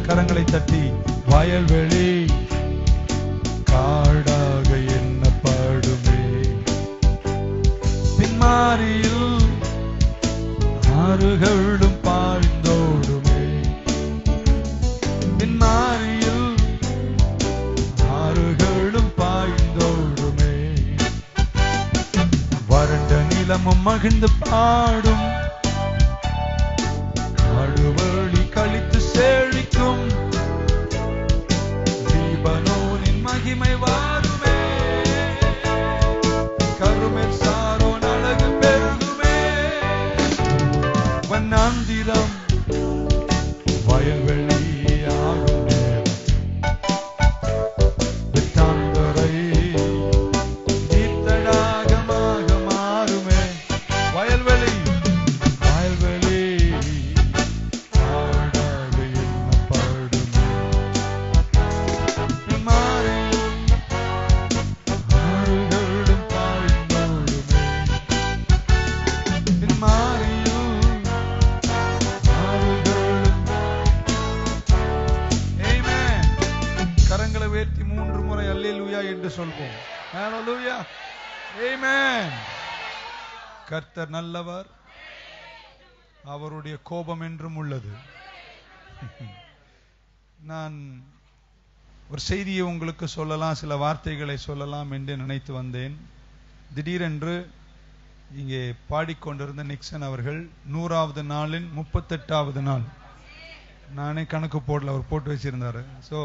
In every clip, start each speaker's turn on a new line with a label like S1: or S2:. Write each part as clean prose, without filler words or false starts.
S1: கரங்களை தட்டி வயல்வெளி காடாக எண்ணப்படுமே, பின்மாரியில் ஆறுகளும் பாய்ந்தோடுமே, பின்மாரியில் ஆறுகளும் பாய்ந்தோடுமே, வறண்ட நிலமும் மகிழ்ந்து பாடும், காடுவழி கழித்து செழிக்கும், லீபனோனின் மகிமை வாருமே, கருமேல் சாரோன் அழகு பெருகுமே, வண்ணாந்திரம் வயல்வெளி ஆகும் நேரம், விட்டாந்தரை நீர்த்தடாகமாக மாறுமே, வயல்வெளி வயல்வெளி சொல்வோம். ஹல்லேலூயா. ஆமென். கர்த்தர் நல்லவர், அவருடைய கோபம் என்றும் உள்ளது. நான் ஒரு செய்தியை உங்களுக்கு சொல்லலாம், சில வார்த்தைகளை சொல்லலாம் என்று நினைத்து வந்தேன். திடீரென்று இங்கே பாடிக்கொண்டிருந்த நிக்சன் அவர்கள் 100வது நாளின் 38வது நாள், நானே கணக்கு போடல, அவர் போட்டு வச்சிருந்தாரு. So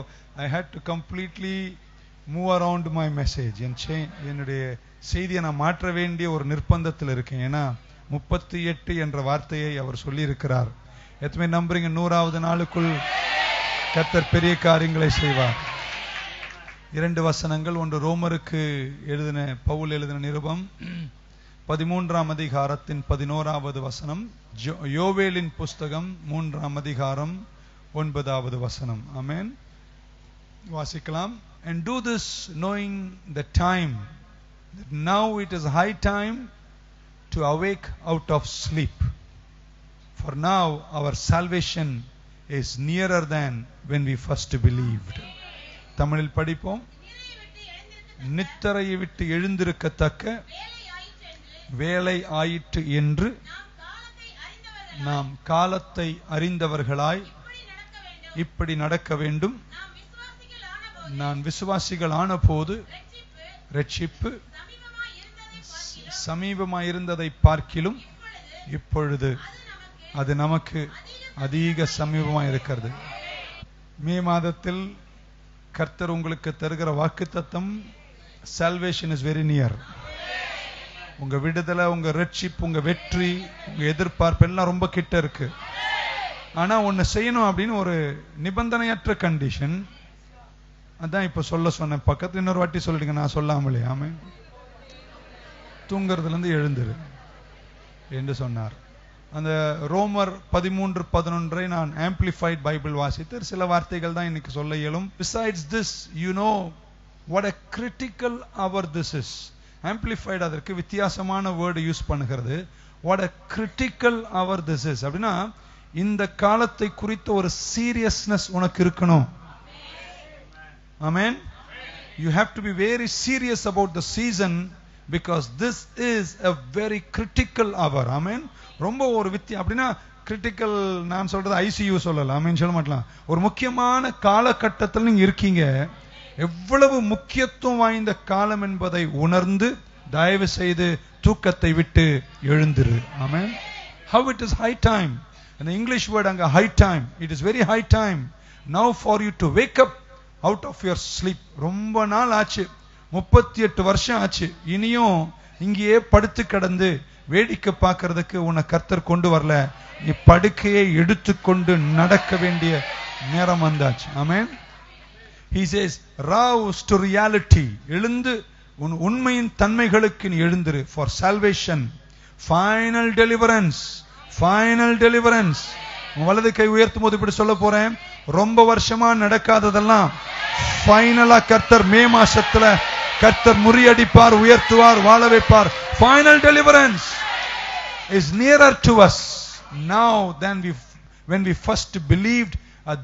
S1: I had to completely move around my message. என்னுடைய செய்தியை நான் மாற்ற வேண்டிய ஒரு நிர்பந்தத்தில் இருக்கேன். ஏன்னா 38 என்ற வார்த்தையை அவர் சொல்லி இருக்கிறார். எத்தனை நம்புறீங்க 100வது நாளுக்குள் கர்த்தர் பெரிய காரியங்களை செய்வார்? 2 வசனங்கள். ஒன்று ரோமருக்கு பவுல் எழுதின நிருபம் 13ஆம் அதிகாரத்தின் 11வது வசனம், யோவேலின் புஸ்தகம் 3ஆம் அதிகாரம் 9வது வசனம். ஆமென். வாசிக்கலாம். And do this knowing the time, that now it is high time to awake out of sleep. For now our salvation is nearer than when we first believed. தமிழில் படிப்போம். நித்திரையை விட்டு எழுந்திருக்கத்தக்க வேலை ஆயிற்று என்று நாம் காலத்தை அறிந்தவர்களாய் இப்படி நடக்க வேண்டும். நான் விசுவாசிகள் ஆன போது ரட்சிப்பு சமீபமாயிருந்ததை பார்க்கிலும் இப்பொழுது அது நமக்கு அதிக சமீபமாக இருக்கிறது. மே மாதத்தில் கர்த்தர் உங்களுக்கு தருகிற வாக்குத்தத்தம், salvation is very near. உங்க விடுதலை, உங்க ரட்சிப்பு, உங்க வெற்றி, உங்க எதிர்பார்ப்பு எல்லாம் ரொம்ப கிட்ட இருக்கு. ஆனா ஒன்னு செய்யணும் அப்படின்னு ஒரு நிபந்தனையற்ற கண்டிஷன். அதான் இப்ப சொன்னேன். பக்கத்துல இன்னொரு வாட்டி சொல்லிடுங்க, நான் சொல்லாமலே. ஆமென். தூங்குறதுல இருந்து எழுந்துரு என்று சொன்னார். அந்த ரோமர் 13:11 நான் ஆம்பிளிஃபைட் பைபிள் வாசித்து சில வார்த்தைகள் தான் இன்னைக்கு சொல்ல இயலும். Besides this, you know what a critical hour this is. Amplified அதற்கு வித்தியாசமான வேர்டு யூஸ் பண்ணுகிறது. What a critical hour this is அப்படின்னா, இந்த காலத்தை குறித்த ஒரு சீரியஸ்னஸ் உனக்கு இருக்கணும். Amen. You have to be very serious about the season because this is a very critical hour. Amen. ரொம்ப ஒரு அப்படின்னா கிரிட்டிக்கல், நான் சொல்றது ஐசியூ சொல்லலாம். ஆமென் சொல்ல மாட்டலாம். ஒரு முக்கியமான காலகட்டத்தில் நீங்க இருக்கீங்க. எவ்வளவு முக்கியத்துவம் வாய்ந்த காலம் என்பதை உணர்ந்து தயவு செய்து தூக்கத்தை விட்டு எழுந்திரு. ஆமென். How it is high time. And the English word அங்க high time. It is very high time now for you to wake up out of your sleep. ரொம்ப நாள் ஆச்சு, 38 வருஷம் ஆச்சு. இனியும் இங்கேயே படுத்து கிடந்து வேடிக்கை பார்க்கறதுக்கு உன்னை கர்த்தர் கொண்டு வரல. நீ படுக்கையை எடுத்துக்கொண்டு நடக்க வேண்டிய நேரம் வந்தாச்சு. ஆமென். He says rouse to reality. எழுந்து உன் உண்மையின் தன்மைகளுக்கு நீ எழுந்திரு. For salvation, final deliverance, final deliverance. வலது கை உயர்த்தும் போது இப்படி சொல்ல போறேன், ரொம்ப வருஷமா நடக்காததெல்லாம் ஃபைனலா கர்த்தர் மே மாசத்துல கர்த்தர் முறியடிப்பார், உயர்த்துவார், வாழ வைப்பார். Final deliverance is nearer to us now than when we first believed,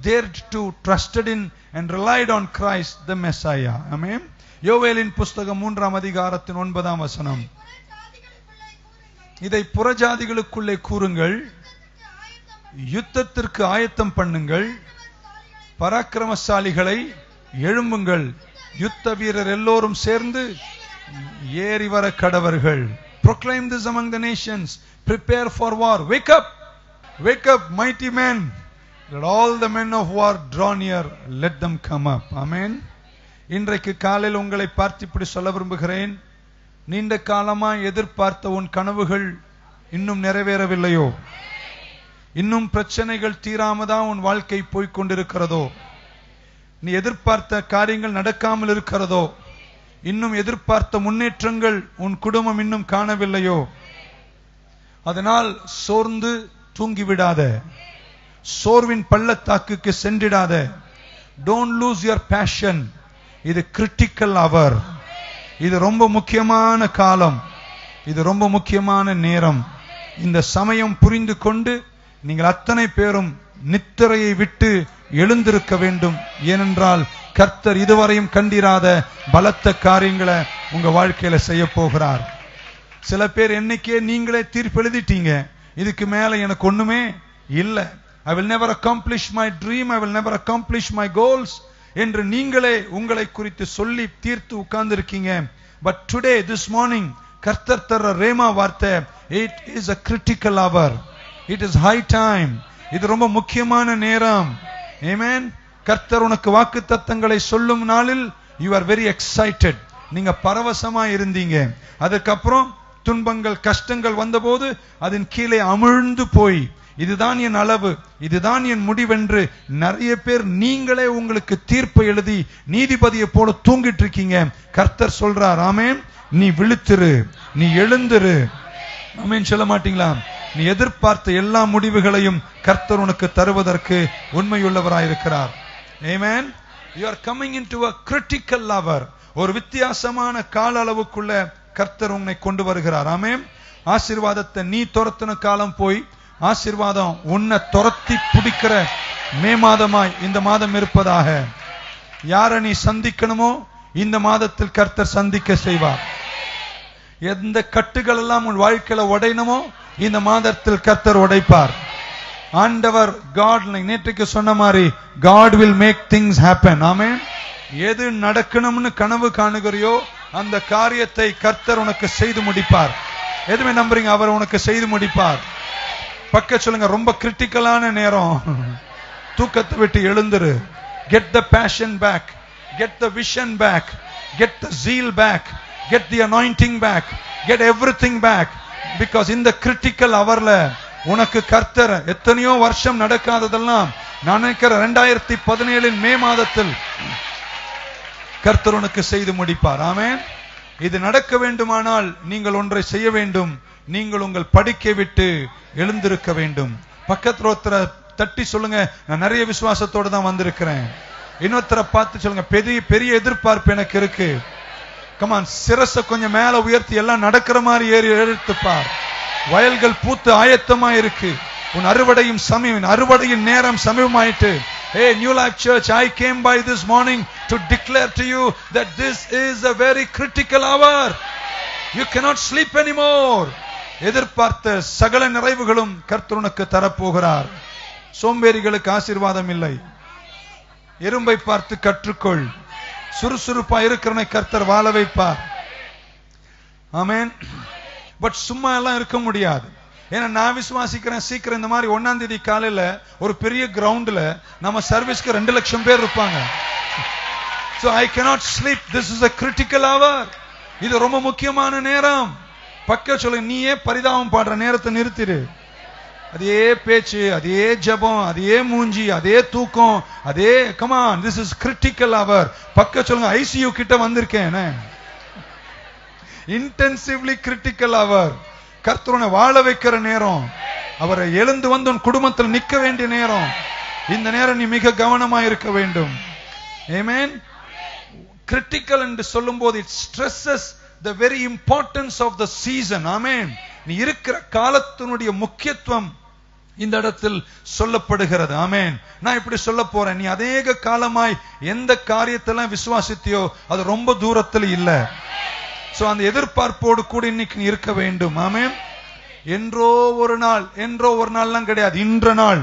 S1: dared to, trusted in and relied on Christ the Messiah. Amen. யோவேலின் புஸ்தகம் 3ஆம் அதிகாரத்தின் 9ஆம் வசனம். இதை புறஜாதிகளுக்குள்ளே கூறுங்கள், யுத்தத்திற்கு ஆயத்தம் பண்ணுங்கள், பராக்கிரமசாலிகளை எழும்புங்கள், யுத்த வீரர் எல்லோரும் சேர்ந்து ஏறி வர கடவர்கள். Proclaim this among the nations, prepare for war, wake up, wake up mighty men, let all the men of war draw near, let them come up. Amen. இன்றைக்கு காலையில் உங்களை பார்த்து இப்படி சொல்ல விரும்புகிறேன், நீண்ட காலமா எதிர்பார்த்த உன் கனவுகள் இன்னும் நிறைவேறவில்லையோ? இன்னும் பிரச்சனைகள் தீராமதான் உன் வாழ்க்கை போய்கொண்டிருக்கிறதோ? நீ எதிர்பார்த்த காரியங்கள் நடக்காமல் இருக்கிறதோ? இன்னும் எதிர்பார்த்த முன்னேற்றங்கள் உன் குடும்பம் இன்னும் காணவில்லையோ? அதனால் சோர்ந்து தூங்கிவிடாத, சோர்வின் பள்ளத்தாக்குக்கு சென்றிடாத. Don't lose your passion. இது கிரிட்டிக்கல் அவர். இது ரொம்ப முக்கியமான காலம், இது ரொம்ப முக்கியமான நேரம். இந்த சமயம் புரிந்து கொண்டு நீங்கள் அத்தனை பேரும் நித்திரையை விட்டு எழுந்திருக்க வேண்டும். ஏனென்றால் கர்த்தர் இதுவரையும் கண்டிராத பலத்த காரியங்களை உங்க வாழ்க்கையில செய்ய போகிறார். சில பேர் என்னைக்கே நீங்களே தீர்ப்பு எழுதிட்டீங்க, இதுக்கு மேல எனக்கு ஒண்ணுமே இல்லை. I will never accomplish my dream, I will never accomplish my goals. என்று நீங்களே உங்களை குறித்து சொல்லி தீர்த்து உட்கார்ந்து இருக்கீங்க. பட் டுடே திஸ் மார்னிங் கர்த்தர் தர ரேமா வார்த்தை, it is a critical hour, it is high time. இது ரொம்ப முக்கியமான நேரம். ஆமென். கர்த்தர் உனக்கு வாக்குத்தத்தங்களை சொல்லும் நாளில் you are very excited. நீங்க பரவசமா இருந்தீங்க. அதுக்கப்புறம் துன்பங்கள் கஷ்டங்கள் வந்தபோது அதன் கீழே அமிழ்ந்து போய் இதுதான் என் அளவு, இதுதான் என் முடிவென்று நிறைய பேர் நீங்களே உங்களுக்கு தீர்ப்பை எழுதி நீதிபதியை போல தூங்கிட்டு இருக்கீங்க. கர்த்தர் சொல்றார், ஆமென், நீ விழித்திரு, நீ எழுந்திரு. ஆமென் சொல்ல மாட்டீங்களா? நீ எதிர்பார்த்த எல்லா முடிவுகளையும் கர்த்தர் உனக்கு தருவதற்கு உண்மையுள்ளவராயிருக்கிறார். ஆமென். You are coming into a critical hour. ஒரு வித்தியாசமான கால அளவுக்குள்ள கர்த்தர் உன்னை கொண்டு வருகிறார். ஆமென். ஆசீர்வாதத்தை நீ துரத்தின காலம் போய் ஆசீர்வாதம் உன்னை துரத்தி பிடிக்கிற மே மாதமாய் இந்த மாதம் இருப்பதாக. யாரை நீ சந்திக்கணுமோ இந்த மாதத்தில் கர்த்தர் சந்திக்க செய்வார். எந்த கட்டுகள் எல்லாம் உன் வாழ்க்கையில உடையணுமோ இந்த மாதத்தில் கர்த்தர் உடைப்பார். ஆண்டவர் God, நேற்றுக்கு சொன்ன மாதிரி God will make things happen. ஆமென். எது நடக்கணும்னு கனவு காணுகிறியோ அந்த காரியத்தை கர்த்தர் உனக்கு செய்து முடிப்பார். எதுமே நம்புறீங்க? அவர் உனக்கு செய்து முடிப்பார். பக்க சொல்லுங்க, ரொம்ப கிரிட்டிக்கலான நேரம். தூக்கத்தை விட்டு எழுந்துரு. Get the passion back, get the vision back, get the zeal back, get the anointing back, get everything back. Because in the critical hourல உனக்கு கர்த்தர் எத்தனையோ வருஷம் நடக்காததெல்லாம் நான் நினைக்கிறேன் 2017 மே மாதத்தில் கர்த்தர் உனக்கு செய்து முடிப்பார். ஆமென். இது நடக்க வேண்டுமானால் நீங்கள் ஒன்றை செய்ய வேண்டும். நீங்கள் உங்கள் படிக்கை விட்டு எழுந்திருக்க வேண்டும். பக்கத்துல ஒருத்தரை தட்டி சொல்லுங்க, நான் நிறைய விசுவாசத்தோடு தான் வந்திருக்கிறேன். இன்னொருத்தரை பார்த்து சொல்லுங்க, பெரிய எதிர்பார்ப்பு எனக்கு இருக்கு. கமான், சிரசை கொஞ்சம் மேல உயர்த்தி எல்லாம் நடக்கிற மாதிரி ஏறி எழுத்துப்பார். வயல்கள் பூத்து ஆயத்தமா இருக்கு. உன் அறுவடையும் சமயம், அறுவடையின் நேரம் சமீபமாயிட்டு. Hey, New Life Church, I came by this morning to declare to you that this is a very critical hour. You cannot sleep anymore. எதிர்பார்த்த சகல நிறைவுகளும் கர்த்தர் உனக்கு தரப்போகிறார். சோம்பேறிகளுக்கு ஆசீர்வாதம் இல்லை. எறும்பை பார்த்து கற்றுக்கொள். சுறுசுறுப்பா இருக்கிறவனை கர்த்தர் வாழ வைப்பார். ஆமென். பட் சும்மா எல்லாம் இருக்க முடியாது. ஏன்னா நான் விசுவாசிக்கிறேன், சீக்கிரம் இந்த மாதிரி 1ஆம் தேதி காலையில ஒரு பெரிய கிரவுண்ட்ல நம்ம சர்வீஸ்க்கு 2 லட்சம் பேர் இருப்பாங்க. So I cannot sleep. This is a critical hour. இது ரொம்ப முக்கியமான நேரம். பக்க சொல்ல, நீயே பரிதாபம் பாடுற நேரத்தை நிறுத்திடு. அதே பேச்சு, அதே ஜெபம், அதே மூஞ்சி, அதே தூக்கம், அதே come on. This is critical hour. பக்க சொல்லுங்க, ICU கிட்ட வந்திருக்கேன். Intensively critical hour. கர்த்தருனை வாழ வைக்கிற நேரம். அவரை எழுந்து வந்து உன் குடும்பத்தில் நிற்க வேண்டிய நேரம். இந்த நேரம் நீ மிக கவனமா இருக்க வேண்டும். ஆமென். கிரிட்டிக்கல் என்று சொல்லும்போது it stresses the very importance of the season. ஆமென். நீ இருக்கிற காலத்தினுடைய முக்கியத்துவம் இந்த இடத்தில் சொல்லப்படுகிறது. ஆமென். நான் இப்படி சொல்ல போறேன், நீ அநேக காலமாய் எந்த காரியத்தெல்லாம் விசுவாசித்தியோ அது ரொம்ப தூரத்தில் இல்ல. சோ அந்த எதிர்பார்ப்போடு கூட இன்னைக்கு நீ இருக்க வேண்டும். ஆமென். என்றோ ஒரு நாள்லாம் கிடையாது, இன்ற நாள்.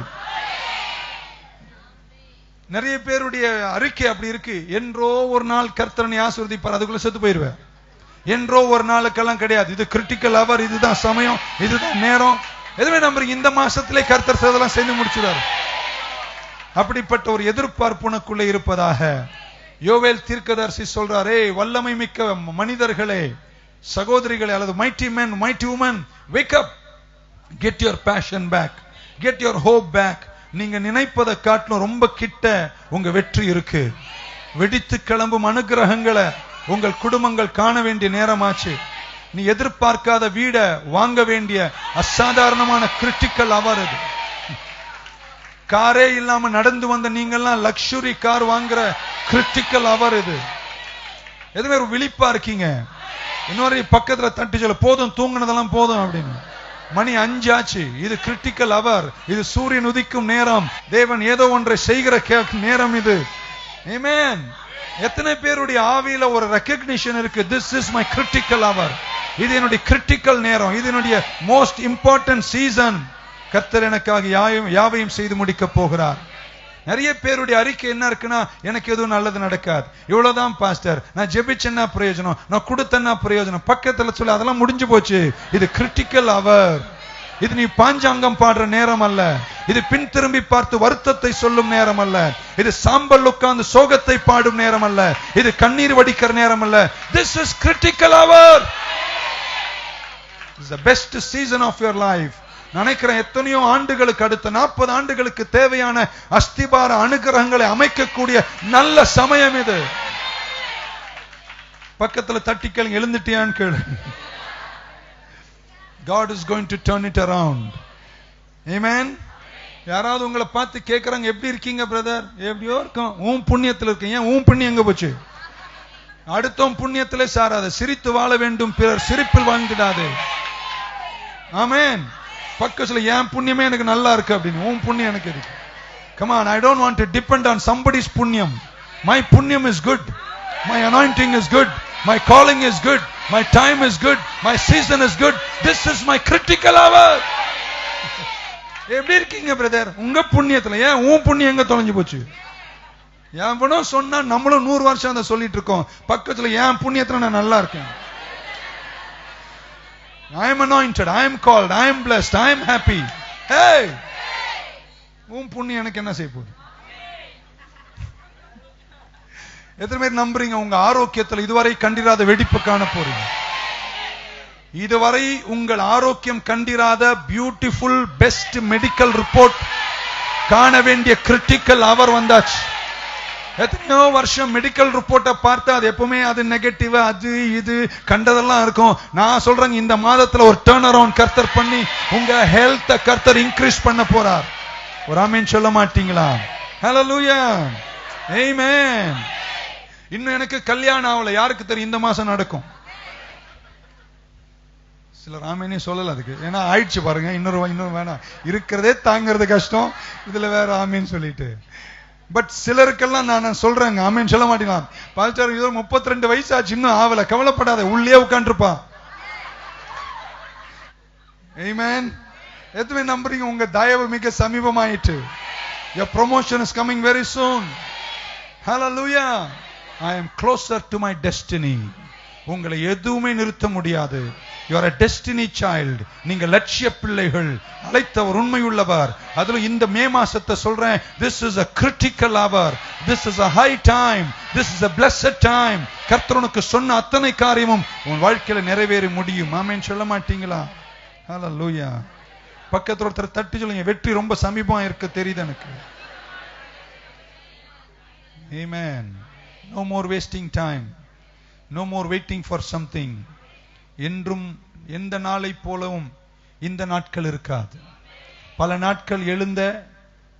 S1: நிறைய பேருடைய அறிக்கை அப்படி இருக்கு. என்றோ ஒரு நாள் கர்த்தரனை ஆசீர்வதிப்பார், அதுக்குள்ள செத்து போயிருவேன். என்றோ ஒரு நாளுக்கெல்லாம் கிடையாது. இது கிரிட்டிக்கல் அவர், இதுதான் சமயம், இதுதான் நேரம். எதுவுமே நம்புறீங்க? இந்த மாசத்திலே கர்த்தர் செய்தெல்லாம் செய்து முடிச்சுடாரு. அப்படிப்பட்ட ஒரு எதிர்பார்ப்பு உனக்குள்ள இருப்பதாக யோவேல் தீர்க்கதரிசி சொல்றாரே, வல்லமை மிக்க மனிதர்களே, சகோதரிகளே, அல்லது mighty men, mighty women, wake up, get your passion back, get your hope back. நீங்க நினைப்பதை காட்டிலும் ரொம்ப கிட்ட உங்க வெற்றி இருக்கு. வெடித்து கிளம்பும் அனுகிரகங்களை உங்கள் குடும்பங்கள் காண வேண்டிய நேரமாச்சு. நீ எதிர்பார்க்காத வீட வாங்க வேண்டிய அசாதாரணமான கிரிட்டிக்கல் அவர் இது. காரே இல்லாம நடந்து வந்த நீங்கெல்லாம் லக்ஸுரி கார் வாங்குற கிரிட்டிக்கல் அவர் இது. எதுவுமே ஒரு விழிப்பா இருக்கீங்க. இன்னொரு பக்கத்துல தட்டி சொல்ல, போதும் தூங்குனதெல்லாம் போதும் அப்படின்னு. மணி 5 ஆச்சு. இது கிரிட்டிக்கல் அவர். இது சூரியன் உதிக்கும் நேரம். தேவன் ஏதோ ஒன்றை செய்கிற நேரம் இது. ஆமென். எத்தனை பேருடைய ஆவியில ஒரு ரெகக்னிஷன் இருக்கு, this is my critical hour. இது என்னுடைய கிரிட்டிக்கல் நேரம், இது என்னுடைய மோஸ்ட் இம்பார்ட்டன்ட் சீசன். கர்த்தர் எனக்காக யாவையும் செய்து முடிக்க போகிறார். நிறைய பேருடைய அறிக்கை என்ன இருக்குன்னா, எனக்கு எதுவும் நல்லது நடக்காது, இவ்வளவுதான் பாஸ்டர், நான் ஜெபிச்சேன்னா பிரயோஜனம், நான் கொடுத்தேன்னா பிரயோஜனம். பக்கத்துல சொல்லி அதெல்லாம் முடிஞ்சு போச்சு. இது கிரிட்டிக்கல் அவர். இது நீ பாஞ்சாங்கம் பாடுற நேரம் அல்ல. இது பின் திரும்பி பார்த்து வருத்தத்தை சொல்லும் நேரம் அல்ல. இது சாம்பல் உட்கார்ந்து சோகத்தை பாடும் நேரம் அல்ல. இது கண்ணீர் வடிக்கிற நேரம் அல்ல. This is critical hour. This is the best season of your life. நினைக்கிறேன் எத்தனையோ ஆண்டுகளுக்கு, அடுத்த 40 ஆண்டுகளுக்கு தேவையான அஸ்திபார அனுகிரகங்களை அமைக்கக்கூடிய நல்ல சமயம் இது. பக்கத்துல தட்டி கேளுங்க, எழுந்துட்டியான்னு கேளு. God is going to turn it around. Amen. யாராவது உங்களை பார்த்து கேட்கறாங்க, எப்படி இருக்கீங்க பிரதர்? எப்படியோ இருக்கும். உன் புண்ணியத்துல இருக்கீங்க. உன் புண்ணியம் எங்க போச்சு? அடுத்தவன் புண்ணியத்திலே சாராத. சிரித்து வாழ வேண்டும், பிறர் சிரிப்பில் வாழ்ந்துடாது. ஆமென். பக்கத்துல என் புண்ணியமே எனக்கு நல்லா இருக்கு அப்படின்னு. உன் புண்ணியம் எனக்கு இருக்கு. Come on, I don't want to depend on somebody's punyam. My punyam is good. My anointing is good. My calling is good. My time is good. My season is good. This is my critical hour. எப்படி இருக்கீங்க brother? உங்க புண்ணியத்துல. ஏன் உன் புண்ணியம் எங்க தொலைஞ்சு போச்சு? எவனோ சொன்னா நம்மளும் 100 வருஷம் அதை சொல்லிட்டு இருக்கோம். பக்கத்துல என் புண்ணியத்துல நான் நல்லா இருக்கேன். I am anointed, I am called, I am blessed, I am happy. Hey, உன் புண்ணியம் எனக்கு என்ன செய்ய போகுது? எத்தனை பேர் நம்புறீங்க உங்க ஆரோக்கியத்துல இதுவரை கண்டிராத வெடிப்பு காண போறீங்க? இதுவரை உங்கள் ஆரோக்கியம் கண்டிராத பியூட்டிஃபுல் பெஸ்ட் மெடிக்கல் ரிப்போர்ட் காண வேண்டிய கிரிட்டிக்கல் அவர் வந்தாச்சு. எத்தனையோ வருஷம் மெடிக்கல் ரிப்போர்ட்டை பார்த்து அது எப்பவுமே அது நெகட்டிவ், அது இது கண்டதெல்லாம் இருக்கும். நான் சொல்றேன், இந்த மாதத்துல ஒரு டர்ன் அரவுண்ட் கர்த்தர் பண்ணி உங்க ஹெல்த் கர்த்தர் இன்க்ரீஸ் பண்ண போறார். ஒரு ஆமென் சொல்ல மாட்டீங்களா? ஹல்லேலூயா, ஆமென். இன்னும் எனக்கு கல்யாணம் ஆகல, யாருக்கு தெரியும் இந்த மாசம் நடக்கும்? சிலர் ஆமேனே சொல்லல அதுக்கு, ஏன்னா ஆயிடுச்சு பாருங்க. இன்னொரு வேணாம், இருக்கிறதே தாங்கிறது கஷ்டம், இதுல வேற ஆமேன்னு சொல்லிட்டு. பட் சிலருக்கெல்லாம் நான் சொல்றேங்க, ஆமேன் சொல்ல மாட்டீங்களா? பாஸ்டர் 32 வயசு ஆச்சு, இன்னும் ஆவல. கவலைப்படாத, உள்ளே உட்காந்துருப்பான். ஆமென். எதுவுமே நம்புறீங்க? உங்க தயவு மிக சமீபமாயிட்டு. Your promotion is coming very soon. Hallelujah. I am closer to my destiny. உங்களை எதுவுமே நிறுத்த முடியாது. You are a destiny child. நீங்க லட்சிய பிள்ளைகள், அழைத்தவர் உண்மையுள்ளவர். அதுல இந்த மே மாசத்தை சொல்றேன், this is a critical hour, this is a high time, this is a blessed time. கர்த்தருக்கு சொன்ன அத்தனை காரியமும் உன் வாழ்க்கையில நிறைவேற முடியும். ஆமென் சொல்ல மாட்டீங்களா? ஹல்லேலூயா. பக்கத்துல ஒருத்தர் தட்டி சொல்லுங்க, வெற்றி ரொம்ப சமீபமா இருக்கு தெரியுது எனக்கு. Amen. No more wasting time. No more waiting for something. என்றும் எந்த நாளை போலவும் இந்த நாட்கள் இருக்காது. பல நாட்கள் எழுந்த,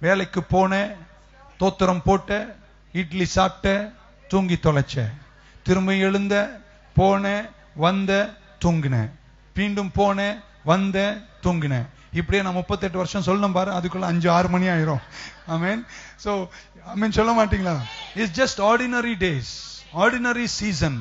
S1: வேலைக்கு போன, தோத்திரம் போட்ட, இட்லி சாப்பிட்ட, தூங்கி தொலைச்ச, திரும்ப எழுந்த, போன, வந்த, தூங்கின, மீண்டும் போன, வந்த, தூங்கின. இப்படியே நான் 38 வருஷம் சொல்லணும் பாரு, அதுக்குள்ள 5-6 மணி ஆயிரும். ஆமென். சோ ஆமென் சொல்ல மாட்டீங்களா? It's just ordinary days, ordinary season,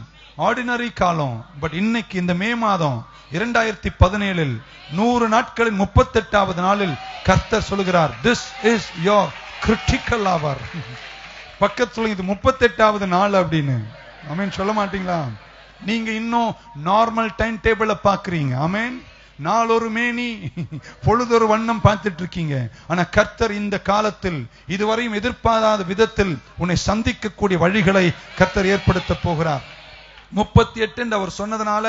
S1: ordinary காலம். பட் இன்னைக்கு இந்த மே மாதம் 2017 100 நாட்களின் 38வது நாளில் கர்த்தர் சொல்கிறார், this is your critical hour. பக்கத்துல இது 38வது நாள் அப்படின்னு. ஆமென் சொல்ல மாட்டீங்களா? நீங்க இன்னும் நார்மல் டைம் டேபிள பாக்குறீங்க. ஆமென். நாளொரு மேனி பொழுதொரு வண்ணம் பார்த்துட்டு இருக்கீங்க. ஆனா கர்த்தர் இந்த காலத்தில் இதுவரையும் எதிர்பாராத விதத்தில் உன்னை சந்திக்கக்கூடிய வழிகளை கர்த்தர் ஏற்படுத்த போகிறார். 38 என்று அவர் சொன்னதனால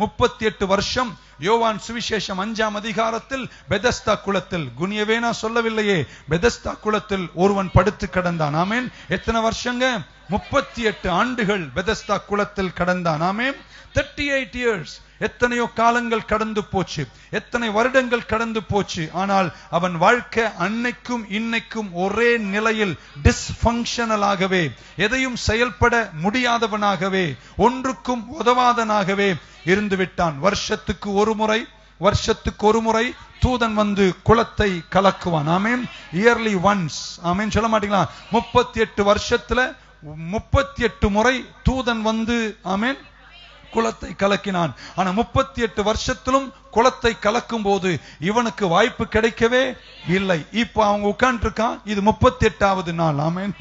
S1: 38 வருஷம் யோவான் சுவிசேஷம் 5ஆம் அதிகாரத்தில் பெதஸ்தா குளத்தில், குனியவே நான் சொல்லவில்லையே, பெதஸ்தா குளத்தில் ஒருவன் படுத்து கிடந்தான். ஆமென். எத்தனை வருஷங்க? 38 ஆண்டுகள் பெதஸ்தா குளத்தில் கடந்தான். ஆமென். 38 years. எத்தனையோ காலங்கள் கடந்து போச்சு, எத்தனை வருடங்கள் கடந்து போச்சு. ஆனால் அவன் வாழ்க்கை அன்னைக்கும் இன்னைக்கும் ஒரே நிலையில் டிஸ்பங்க்ஷனலாகவே, எதையும் செயல்பட முடியாதவனாகவே, ஒன்றுக்கும் உதவாதனாகவே இருந்து விட்டான். வருஷத்துக்கு ஒரு முறை தூதன் வந்து குளத்தை கலக்குவான். ஆமென். Yearly once. ஆமென் சொல்ல மாட்டீங்களா? 38 வருஷத்துல 38 முறை தூதன் வந்து ஆமென் குளத்தை கலக்கினான். ஆனா 38 வருஷத்திலும் குளத்தை கலக்கும் போது இவனுக்கு வாய்ப்பு கிடைக்கவே இல்லை. இப்ப அவங்க உட்கார்ந்து இருக்கான். இது 38வது நாள். ஆமென்.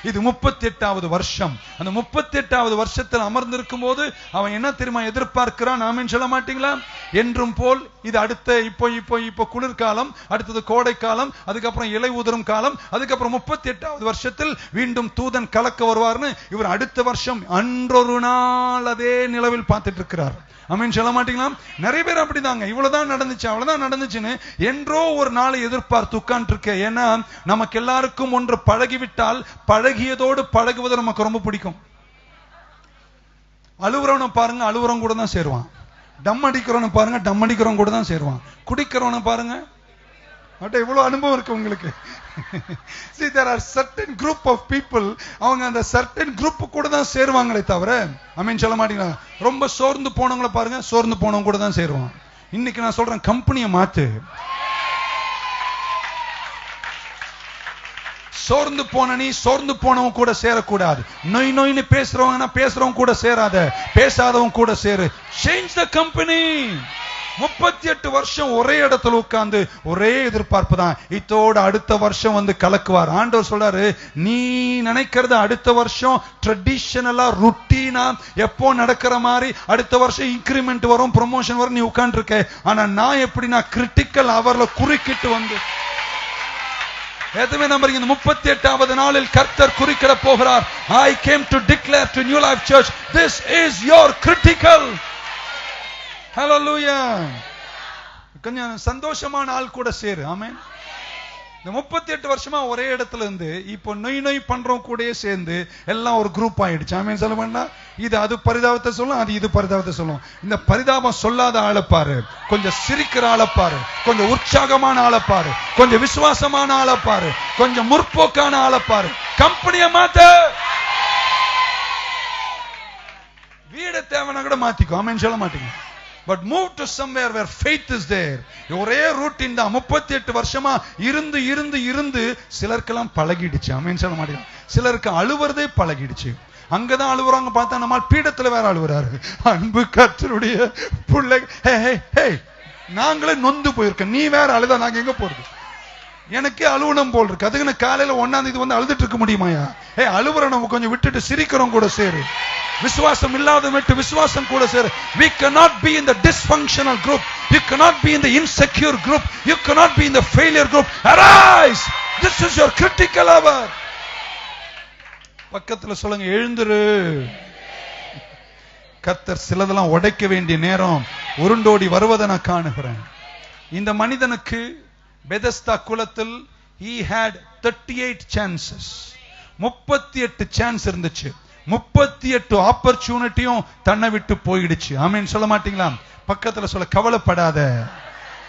S1: இது 38வது வருஷம். அந்த 38வது வருஷத்தில் அமர்ந்திருக்கும் போது அவன் என்ன தெரியுமா எதிர்பார்க்கிறான்? ஆமென் சொல்ல மாட்டீங்களா? என்றும் போல் இது அடுத்த இப்போ குளிர்காலம், அடுத்தது கோடை காலம், அதுக்கப்புறம் இலை உதிரும் காலம், அதுக்கப்புறம் 38வது வருஷத்தில் மீண்டும் தூதன் கலக்க வருவார்னு இவர் அடுத்த வருஷம் அன்றொரு நாள் அதே நிலவில் பார்த்துட்டு இருக்கிறார். ஆமென் சொல்ல மாட்டீங்களா? நிறைய பேர் அப்படிதாங்க. இவ்வளவுதான் நடந்துச்சு, அவ்வளவுதான் நடந்துச்சுன்னு என்றோ ஒரு நாளை எதிர்பார்த்து உட்கார்ந்து இருக்க. ஏன்னா நமக்கு எல்லாருக்கும் ஒன்று பழகிவிட்டால் பழகியதோடு பழகுவது நமக்கு ரொம்ப பிடிக்கும். அழுவுறவனை பாருங்க, அழுவுறவன் கூட தான் சேருவான். டம் அடிக்கிறவனை பாருங்க, டம் அடிக்கிறவன் கூட தான் சேருவான். குடிக்கிறவனை பாருங்க. இவ்வளவு அனுபவம் இருக்கு உங்களுக்கு. See, there are certain group of people, அவங்க அந்த certain group கூட தான் சேருவாங்களே தவிர, ஆமென் சொல்ல மாட்டீங்களா? ரொம்ப சோர்ந்து போனவங்களை பாருங்க, சோர்ந்து போனவங்க கூட தான் சேருவான். இன்னைக்கு நான் சொல்றேன், கம்பெனியை மாத்து. சோர்ந்து போன நீ சோர்ந்து போனவன் கூட சேரக்கூடாது. நோய் நோய்னு பேசுறவங்க கூட சேராத, பேசாதவங்க கூட சேரு. Change the company. 38 வருஷம் ஒரே இடத்துல உட்கார்ந்து ஒரே எதிர்பார்ப்பு தான். இதோட அடுத்த வருஷம் வந்து கலக்குவார். ஆண்டவர் சொல்றாரு, நீ நினைக்கிறது அடுத்த வருஷம் ட்ரெடிஷனலா ருட்டீனா எப்போ நடக்கிற மாதிரி அடுத்த வருஷம் இன்கிரிமெண்ட் வரும், ப்ரமோஷன் வரும், நீ உட்கார்ந்து இருக்க. ஆனா நான் எப்படின்னா கிரிட்டிக்கல் அவர்ல குறுக்கிட்டு வந்து எதுவுமே நம்புறீங்க. இந்த 38வது நாளில் கர்த்தர் குறுக்கிட போகிறார். I came to declare to New Life Church, this is your critical. Hallelujah. கொஞ்சம் சந்தோஷமான ஆள் கூட சேரு. ஆமென். இந்த 38 வருஷமா ஒரே இடத்துல இருந்து இப்போ நொய் பண்றோம் கூடயே சேர்ந்து எல்லாம் ஒரு குரூப் ஆயிடுச்சு. ஆமென் சொல்ல வேண்டா? இது அது பரிதாபத்தை சொல்லும், அது இது பரிதாபத்தை சொல்லும். இந்த பரிதாபம் சொல்லாத ஆளை பாரு, கொஞ்சம் சிரிக்கிற ஆளை பாரு, கொஞ்சம் உற்சாகமான ஆளை பாரு, கொஞ்சம் விசுவாசமான ஆளை பாரு, கொஞ்சம் முற்போக்கான ஆளை பாரு. கம்பெனியை மாத்த, வீடு தேவைன்னா கூட மாத்திக்கோ. ஆமென் சொல்ல மாட்டீங்க? But move to somewhere where faith is there. ஒரே ரூட்டின் தான். 38 வருஷமா இருந்து சிலருக்கெல்லாம் பழகிடுச்சு. ஆமென் சொல்ல மாட்டீங்க? சிலருக்கு அழுவுறதே பழகிடுச்சு. அங்கதான் அழுவுறாங்க, பார்த்தா நம்ம பீடத்துல வேற அழுவுறாரு. அன்பு கர்த்தருடைய பிள்ளை, நாங்களே நொந்து போயிருக்கோம், நீ வேற அழுதா நாங்க எங்க போறது? எனக்கே அழுவணும் போல் இருக்கு. அதுக்கு காலையில 1ஆம் தேதி வந்து அழுதுட்டு இருக்க முடியுமாயா? அழுவுற நம்ம கொஞ்சம் விட்டுட்டு சிரிக்கிறோம் கூட சேரு. விசுவாசம் இல்லாத விட்டு விசுவாசம் கூட சேரு. We cannot be in the dysfunctional group. You cannot be in the insecure group. You cannot be in the failure group. Arise! This is your critical hour. பக்கத்துல சொல்லுங்க, எழுந்துரு. கர்த்தர் சிலதெல்லாம் உடைக்க வேண்டிய நேரம் உருண்டோடி வருவதை நான் காணுகிறேன். இந்த மனிதனுக்கு பெதஸ்தா குளத்தில் he had 38 chances. 38 சான்ஸ் இருந்துச்சு. 38 ஆப்பர்ச்சுனிட்டியும் தன்னை விட்டு போயிடுச்சு. ஆமென் சொல்ல மாட்டீங்களா? பக்கத்துல சொல்ல, கவலைப்படாத.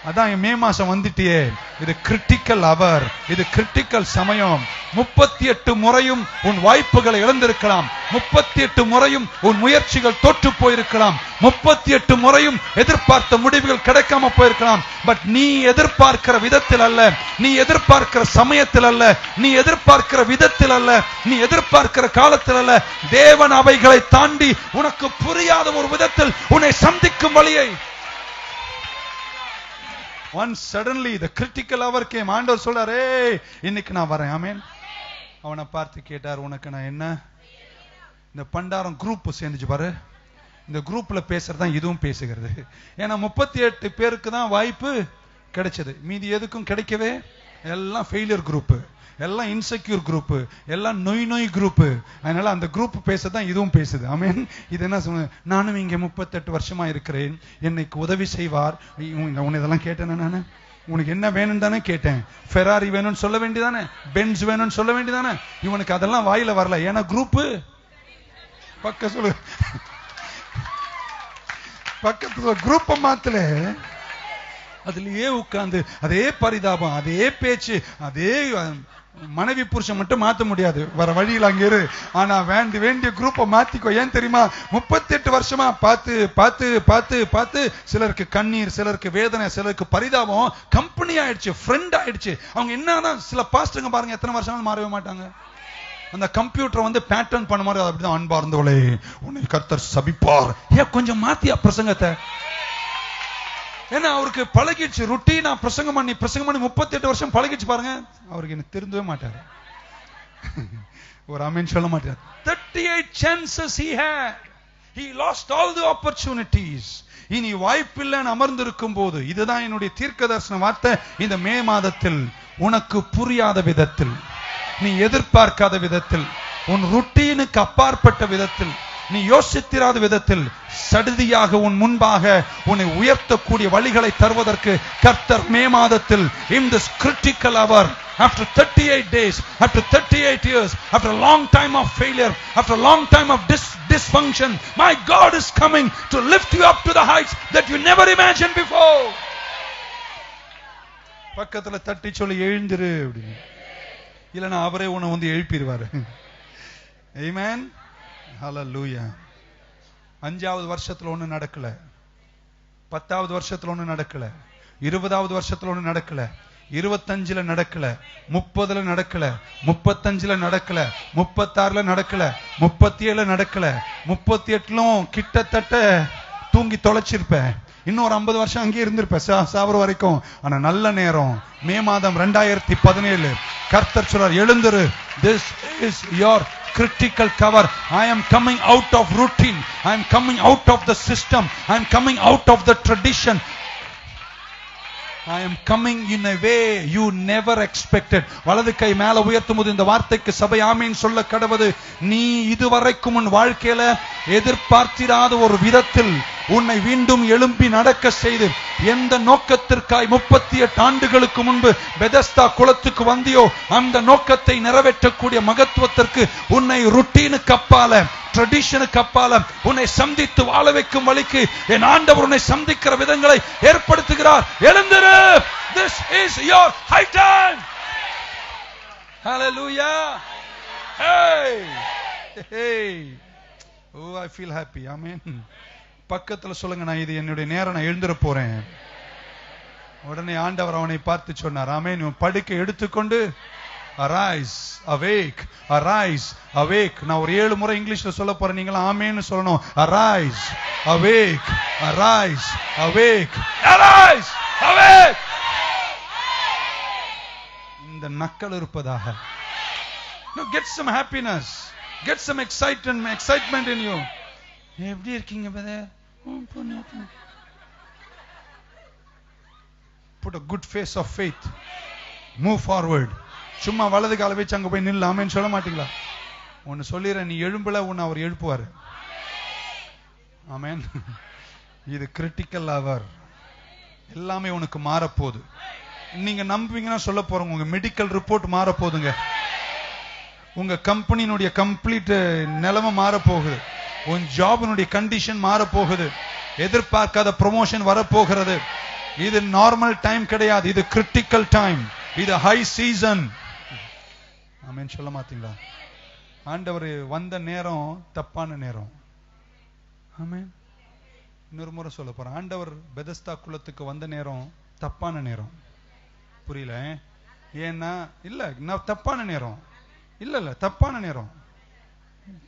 S1: அதான் மே மாசம் வந்துட்டியே, இது கிரிட்டிக்கல் அவர், இது கிரிட்டிக்கல் சமயம். 38 முறையும் உன் வாய்ப்புகளை இழந்திருக்கலாம். 38 முறையும் உன் முயற்சிகள் தோற்று போயிருக்கலாம். 38 முறையும் எதிர்பார்த்த முடிவுகள் கிடைக்காம போயிருக்கலாம். பட் நீ எதிர்பார்க்கிற விதத்தில் அல்ல, நீ எதிர்பார்க்கிற சமயத்தில் அல்ல, நீ எதிர்பார்க்கிற விதத்தில் அல்ல, நீ எதிர்பார்க்கிற காலத்தில் அல்ல. தேவன் அவைகளை தாண்டி உனக்கு புரியாத ஒரு விதத்தில் உன்னை சந்திக்கும் வழியை. Once suddenly the critical hour came. ஆண்டவர் சொல்றாரு, இன்னைக்கு நான் வரேன். ஆமென். அவனை பார்த்து கேட்டார், உனக்கு நான் என்ன? இந்த பண்டாரம் குரூப் சேர்ந்துச்சு பாரு, இந்த குரூப்ல பேசுறதுதான் இதுவும் பேசுகிறது. ஏன்னா 38 பேருக்கு தான் வாய்ப்பு கிடைச்சது, மீதி எதுக்கும் கிடைக்கவே. எல்லாம் ஃபெயிலியர் குரூப், எல்லாம் இன்செக்யூர் குரூப், எல்லாம் நோய் குரூப். அதனால அந்த குரூப் பேசதான் இதுவும் பேசுது. ஆமென். இது என்ன சொல்ல, நானும் இங்க 38 வருஷமா இருக்கிறேன், என்னைக்கு உதவி செய்வார். உன்னை இதெல்லாம் கேட்டேன் நானு, உனக்கு என்ன வேணும் தானே கேட்டேன். ஃபெராரி வேணும்னு சொல்ல வேண்டியதானே, பென்ஸ் வேணும்னு சொல்ல வேண்டியதானே. இவனுக்கு அதெல்லாம் வாயில வரல. ஏன்னா குரூப் பக்க சொல்லு, பக்கத்துல குரூப்பை மாத்தல, அதுலயே உட்கார்ந்து அதே பரிதாபம், அதே பேச்சு, அதே மனைவி புருஷன் மட்டும் மாத்த முடியாது, வர வழியில் அங்க இரு. ஆனா வேண்டிய குரூப்பை மாத்திக்கோ. ஏன் தெரியுமா? 38 வருஷமா பார்த்து பார்த்து பார்த்து பார்த்து சிலருக்கு கண்ணீர், சிலருக்கு வேதனை, சிலருக்கு பரிதாபம். கம்பெனி ஆயிடுச்சு, ஃப்ரெண்ட் ஆயிடுச்சு. அவங்க என்னதான், சில பாஸ்டருங்க பாருங்க எத்தனை வருஷம் மாறவே மாட்டாங்க. அந்த கம்ப்யூட்டர் வந்து பேட்டர்ன் பண்ண மாதிரி அப்படிதான். அன்பார்ந்தவளே, உன்னை கர்த்தர் சபிப்பார். ஏன் கொஞ்சம் மாத்தியா பிரசங்கத்தை? ஏன்னா அவருக்கு பழகிடுச்சு. ருட்டீனா பிரசங்கம் பண்ணி 38 வருஷம் பழகிடுச்சு பாருங்க. அவருக்கு என்ன திருந்தவே மாட்டாரு. ஒரு ஆமென் சொல்ல மாட்டார். 38 chances he had. He lost all the opportunities. இனி வாய்ப்பில்லைன்னு அமர்ந்திருக்கும் போது, இதுதான் என்னுடைய தீர்க்கதரிசன வார்த்தை. இந்த மே மாதத்தில் உனக்கு புரியாத விதத்தில், நீ எதிர்பார்க்காத விதத்தில், உன் ருட்டீனுக்கு அப்பாற்பட்ட விதத்தில், நீ யோசித்திராத விதத்தில் சடுதியாக உன் முன்பாக உன்னை உயர்த்தக்கூடிய வழிகளை தருவதற்கு கர்த்தர் மே மாதத்தில் in this critical hour, after 38 days, after 38 years, after a long time of failure, after a long time of dysfunction, my God is coming to lift you up to the heights that you never imagined before. பக்கத்துல தட்டி சொல்லி எழுந்திரு அப்படின்னு, இல்லைன்னா அவரே உன்னை வந்து எழுப்பிடுவாரு. Amen. Hallelujah. 5வது வருஷத்துல ஒண்ணு நடக்கல, 10வது வருஷத்துல ஒண்ணு நடக்கல, 20வது வருஷத்துல ஒண்ணு நடக்கல, 25ல நடக்கல, 30ல நடக்கல, 35ல நடக்கல, 36ல நடக்கல, 37ல நடக்கல, 38லும் கிட்டத்தட்ட தூங்கி தொலைச்சிருப்பேன். இன்னொரு 50 வருஷம் அங்கே இருந்திருப்பேன் சாவர வரைக்கும். ஆனா நல்ல நேரம் மே மாதம் 2017 கர்த்தர் சொல்றார், எழுந்திரு. This is your critical cover. I am coming out of routine. I am coming out of the system. I am coming out of the tradition. I am coming in a way you never expected. வலது கை மேல உயர்த்தும் போது இந்த வார்த்தைக்கு சபை ஆமீன் சொல்ல கடவுது. நீ இதுவரைக்கும் உன் வாழ்க்கையில எதிர்பார்த்திராத ஒரு விதத்தில் உன்னை மீண்டும் எழும்பி நடக்க செய்து, எந்த நோக்கத்திற்காய் 38 ஆண்டுகளுக்கு முன்பு பெதஸ்தா குளத்துக்கு வந்தியோ அந்த நோக்கத்தை நிறைவேற்றக்கூடிய மகத்துவத்திற்கு உன்னை ருட்டீனுக்கு அப்பால, ட்ரெடிஷனுக்கு அப்பால உன்னை சந்தித்து வாழ வைக்கும் வழிக்கு என் ஆண்டவர் உன்னை சந்திக்கிற விதங்களை ஏற்படுத்துகிறார். எழுந்திரு. This is your high time. Hallelujah. Hey. Hey. Oh, I feel happy. Amen. பக்கத்துல சொல்லுங்க, நான் இது என்னுடைய நேரம், நான் எழுந்திர போறேன். உடனே ஆண்டவர் அவனை பார்த்து சொன்னார், ஆமென். படுக்கை எடுத்துக்கொண்டு arise, awake, arise, awake. நான் ஒரு 7 முறை இங்கிலீஷ்ல சொல்ல போறேன், நீங்க ஆமென்னு சொல்லணும். arise, awake, arise, awake, arise, awake. இந்த நக்கல் இருப்பதாக. Now get some happiness, get some excitement in you. எப்படி இருக்கீங்க brother? Put a good face of faith. Move forward. சும்மா வலது காலை வச்சு அங்க போய் நில்லு, ஆமென் சொல்ல மாட்டீங்களா? ஒன்னு சொல்லிடுறேன், நீ எழும்பல உன்னை அவர் எழுப்புவாரு. ஆமென். இது கிரிட்டிக்கல் அவர். எல்லாமே உனக்கு மாறப்போகுது. நீங்க நம்புவீங்கன்னா சொல்ல போறோம், உங்க மெடிக்கல் ரிப்போர்ட் மாறப்போகுதுங்க. உங்க கம்பெனியினுடைய கம்ப்ளீட் நிலைமை மாறப்போகுது. உன் ஜாபினுடைய கண்டிஷன் மாறப்போகுது. எதிர்பார்க்காத ப்ரமோஷன் வரப்போகிறது. இது நார்மல் டைம் கிடையாது, இது கிரிட்டிக்கல் டைம், இது ஹை சீசன். ஆமென் சொல்ல மாட்டீங்களா? ஆண்டவர் வந்த நேரம் தப்பான நேரம். ஆமென். இன்னொரு முறை சொல்ல போறேன், ஆண்டவர் பெதஸ்தா குளத்துக்கு வந்த நேரம் தப்பான நேரம். புரியல? ஏன்னா இல்ல நான் தப்பான நேரம் இல்ல தப்பான நேரம்,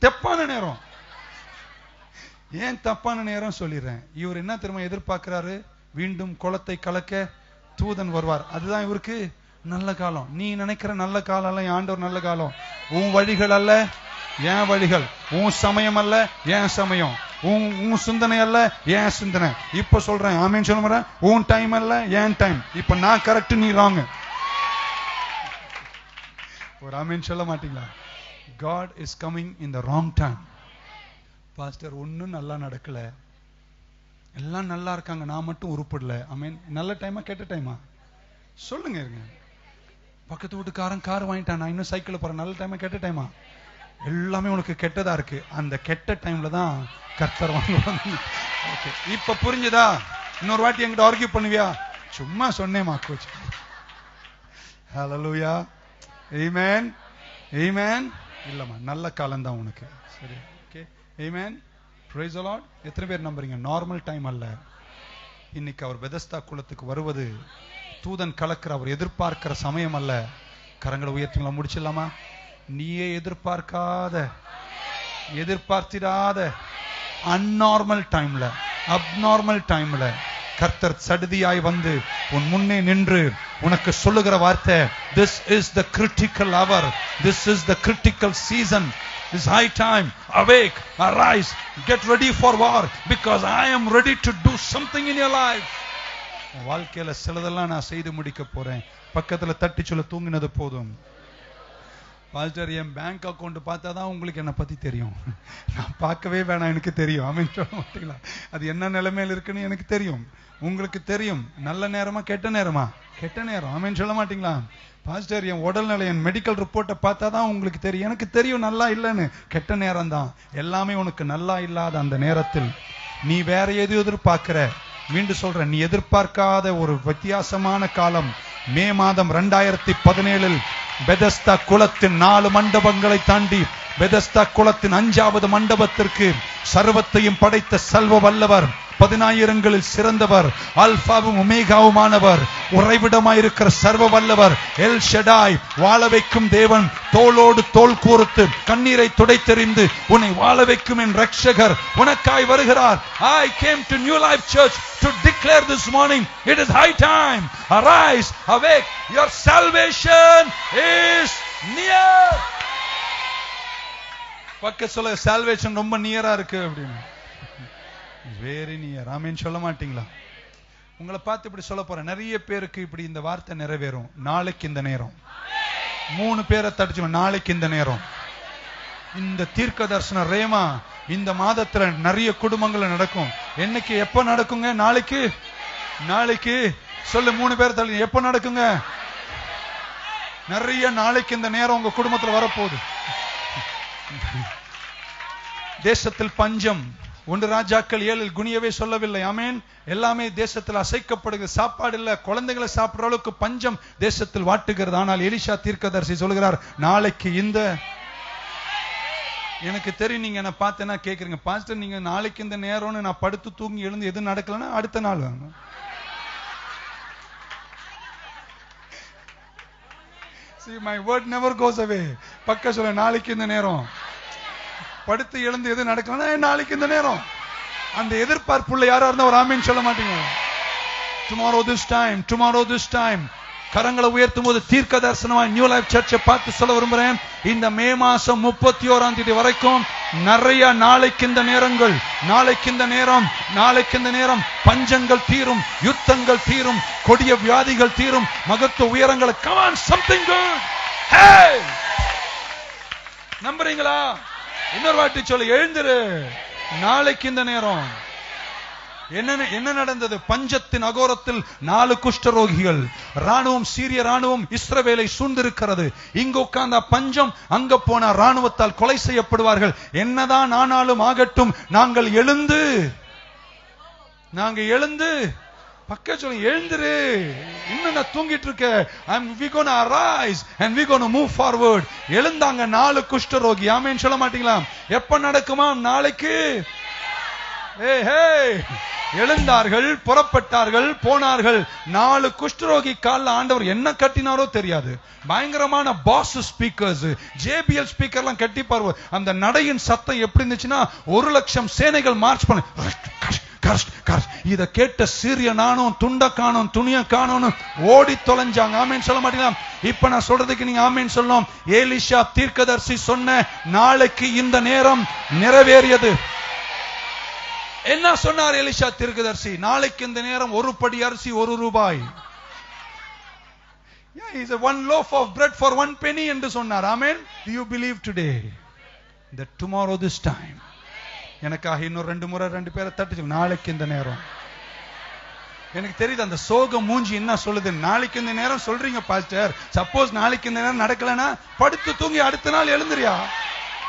S1: தப்பான நேரம். ஏன் தப்பான நேரம் சொல்லிடுறேன். இவர் என்ன தெரியுமா எதிர்பார்க்கிறாரு? மீண்டும் குளத்தை கலக்க தூதன் வருவார். அதுதான் இவருக்கு நல்ல காலம். நீ நினைக்கிற நல்ல காலம் அல்ல ஆண்டவர் நல்ல காலம். உன் வழிகள் அல்ல என் வழிகள், உன் சமயம் அல்ல என் சமயம், உன் சிந்தனை அல்ல என் சிந்தனை. இப்ப சொல்றேன், ஆமென் சொல்ல முடியல. உன் டைம் அல்ல என் டைம். இப்ப நான் கரெக்ட், நீ ராங். ஒரு ஆமென் சொல்ல மாட்டீங்களா? God is coming in the wrong time. Pastor ஒன்னும் நல்லா நடக்கல, எல்லாம் நல்லா இருக்காங்க, நான் மட்டும் உருப்படல. ஆமென். நல்ல டைமா கெட்ட டைமா சொல்லுங்க. பக்கத்து வீட்டுக்காரன் கார் வாங்கிட்டான், நான் இன்னும் சைக்கிள் போறேன். நல்ல டைமா கெட்ட டைமா? எல்லாமே உனக்கு கெட்டதா இருக்கு. அந்த கெட்ட டைம்ல தான் கர்த்தர் வாங்குவாங்க. ஓகே, இப்ப புரிஞ்சுதா? இன்னொரு வாட்டி என்கிட்ட ஆர்கியூ பண்ணுவியா? சும்மா சொன்னேமா கோச். ஹல்லேலூயா. ஆமென். ஆமென். இல்லம்மா, நல்ல காலம் தான் உனக்கு. சரி, okay. Amen. Praise the Lord. எத்தனை பேர் நம்புறீங்க? நார்மல் டைம் அல்ல. இன்னைக்கு அவர் பெதஸ்தா குளத்துக்கு வருவது தூதன் கலக்கிற, அவர் எதிர்பார்க்கிற சமயம் அல்ல. கரங்களை உயர்த்திங்களா? முடிச்சிடலாமா? நீயே எதிர்பார்க்காத, எதிர்பார்த்திராத அன்நார்மல் டைம்ல, அப்நார்மல் டைம்ல கர்த்தர் சடுதியாய் வந்து உன் முன்னே நின்று உனக்கு சொல்லுகிற வார்த்தை, this is the critical hour, this is the critical season, this high time, awake, arise, get ready for war, because I am ready to do something in your life. வாழ்க்கையில சிலதெல்லாம் நான் செய்து முடிக்க போறேன். பக்கத்துல தட்டி சொல்ல, தூங்கினது போதும். பாஸ்டர், என் பேங்க் அக்கௌண்ட் பார்த்தாதான் உங்களுக்கு என்ன பத்தி தெரியும், நான் பார்க்கவே வேணாம், எனக்கு தெரியும். ஆமென் சொல்ல மாட்டீங்களா? அது என்ன நிலைமையில இருக்குன்னு எனக்கு தெரியும், உங்களுக்கு தெரியும். நல்ல நேரமா கெட்ட நேரமா? கெட்ட நேரம். ஆமென் சொல்ல மாட்டீங்களா? பாஸ்டர், என் உடல்நிலை, என் மெடிக்கல் ரிப்போர்ட்டை பார்த்தாதான் உங்களுக்கு தெரியும், எனக்கு தெரியும் நல்லா இல்லைன்னு. கெட்ட நேரம் தான். எல்லாமே உனக்கு நல்லா இல்லாத அந்த நேரத்தில் நீ வேற எது எதிர்பார்க்கிற? மீண்டும் சொல்ற, நீ எதிர்பார்க்காத ஒரு வித்தியாசமான காலம். மே மாதம் 2017 பெதஸ்தா குளத்தின் 4 மண்டபங்களை தாண்டி பெதஸ்தா குளத்தின் 5வது மண்டபத்திற்கு சர்வத்தையும் படைத்த சர்வ வல்லவர், 10,000களில் சிறந்தவர், அல்பாவும் ஒமேகாவுமானவர், உறைவிடமாயிருக்கிற சர்வ வல்லவர், எல் ஷடாய், வாழ வைக்கும் தேவன், தோளோடு தோள் கோர்த்து கண்ணீரை துடைத்தெறிந்து உன்னை வாழ வைக்கும் என் ரட்சகர் உனக்காய் வருகிறார். I came to New Life Church to declare this morning, it is high time. Arise, awake, your salvation is near. பக்க சொல்ல, சால்வேஷன் ரொம்ப நியரா இருக்கு அப்படின்னு. Very near. ஆமென் சொல்ல மாட்டீங்களா? உங்களை பார்த்து இப்படி சொல்ல போறேன். நிறைய பேருக்கு இப்படி இந்த வார்த்தை நிறைவேறும். நாளைக்கு இந்த நேரம். 3 பேரை தடிச்சு, நாளைக்கு இந்த நேரம். இந்த தீர்க்க தரிசனம் ரேமா இந்த மாதத்துல நிறைய குடும்பங்கள் நடக்கும். என்னைக்கு, எப்ப நடக்குங்க? நாளைக்கு. நாளைக்கு சொல்லு, 3 பேர் தள்ளி, எப்ப நடக்குங்க? நிறைய நாளைக்கு இந்த நேரம் உங்க குடும்பத்துல வரப்போகுது. தேசத்தில் பஞ்சம். 1 ராஜாக்கள் 7 குனியவே சொல்லவில்லை. ஆமென். எல்லாமே தேசத்தில் அசைக்கப்படுகிறது. சாப்பாடு இல்ல, குழந்தைகளை சாப்பிடுற அளவுக்கு பஞ்சம் தேசத்தில் வாட்டுகிறது. ஆனால் எலிஷா தீர்க்கதரிசி சொல்கிறார், நாளைக்கு இந்த, எனக்கு தெரியும் நீங்க என்ன பார்த்தேன்னா கேக்குறீங்க, பாஸ்டர் நீங்க நாளைக்கு இந்த நேரம்னு நான் படுத்து தூங்கி எழுந்து எது நடக்கலன்னா அடுத்த நாள் வாங்க. See, my word never goes away. பக்க சொல்ல, நாளைக்கு இந்த நேரம். படுத்து எழுந்து எது நடக்கலன்னா நாளைக்கு இந்த நேரம். அந்த எதிர்பார்ப்புள்ள யாரா இருந்தா ஒரு ஆமீன் சொல்ல மாட்டீங்க? Tomorrow this time, tomorrow this time. கரங்களை உயர்த்தும் போது தீர்க்க தரிசனமாய் நியூ லைஃப் சர்ச்சை பார்த்து சொல்ல விரும்புறேன். இந்த மே மாசம் 31ஆம் தேதி வரைக்கும் நிறைய நாளைக்கு இந்த நேரங்கள், நாளைக்கு இந்த நேரம், நாளைக்கு இந்த நேரம் பஞ்சங்கள் தீரும், யுத்தங்கள் தீரும், கொடிய வியாதிகள் தீரும், மகத்துவ உயரங்களை. Come on, something good. Hey! நம்புறீங்களா? இன்னொரு வாட்டி சொல்லு, எழுந்திரு. நாளைக்கு இந்த நேரம். என்ன நடந்தது? பஞ்சத்தின் அகோரத்தில் 4 குஷ்டரோகிகள். ராணுவம், சீரிய ராணுவம் இஸ்ரவேலை சூழ்ந்திருக்கிறது. இங்க உட்கார்ந்த பஞ்சம், அங்க போன ராணுவத்தால் கொலை செய்யப்படுவார்கள். என்னதான் ஆனாலும் ஆகட்டும், நாங்கள் எழுந்து பக்க சொல்லுங்க, எழுந்திரு. இன்னும் நான் தூங்கிட்டு இருக்கேன். we gonna arise and we gonna move forward. எழுந்தாங்க 4 குஷ்டரோகி. ஆமென் சொல்ல மாட்டீங்களா? எப்ப நடக்குமா? நாளைக்கு. எழுந்தார்கள், புறப்பட்டார்கள், போனார்கள். 4 குஷ்டரோகி கால்ல ஆண்டவர் என்ன கட்டினாரோ தெரியாது. பயங்கரமான பாஸ் ஸ்பீக்கர்ஸ், JBL ஸ்பீக்கர்லாம் கட்டி பாருங்க. அந்த நடையின் சத்தம் எப்படி இருந்துச்சுன்னா 1,00,000 சேனைகள் மார்ச் பண்ண. இத கேட்ட சீரிய நானும் துண்ட காணும், துணிய காணும், ஓடி தொலைஞ்சாங்க. ஆமேன் சொல்ல மாட்டீங்களா? இப்ப நான் சொல்றதுக்கு நீங்க ஆமேன் சொல்லணும். எலிஷா தீர்க்கதரிசி சொன்ன நாளைக்கு இந்த நேரம் நிறைவேறியது. என்ன சொன்னார் எலிஷா தீர்க்கதரிசி? நாளைக்கு இந்த நேரம் 1 படி அரிசி 1 ரூபாய். Yeah, is a 1 loaf of bread for 1 penny என்று சொன்னார். ஆமென். Do you believe today that tomorrow this time? எனக்காக இன்னொரு 2 முறை 2 பேரை தட்டி சொல்லு, நாளைக்கு இந்த நேரம். எனக்கு தெரியுது அந்த சோக மூஞ்சி என்ன சொல்லுது. நாளைக்கு இந்த நேரம் சொல்றீங்க பாஸ்டர், சப்போஸ் நாளைக்கு இந்த நேரம் நடக்கலனா படுத்து தூங்கி அடுத்த நாள் எழுந்திரியா?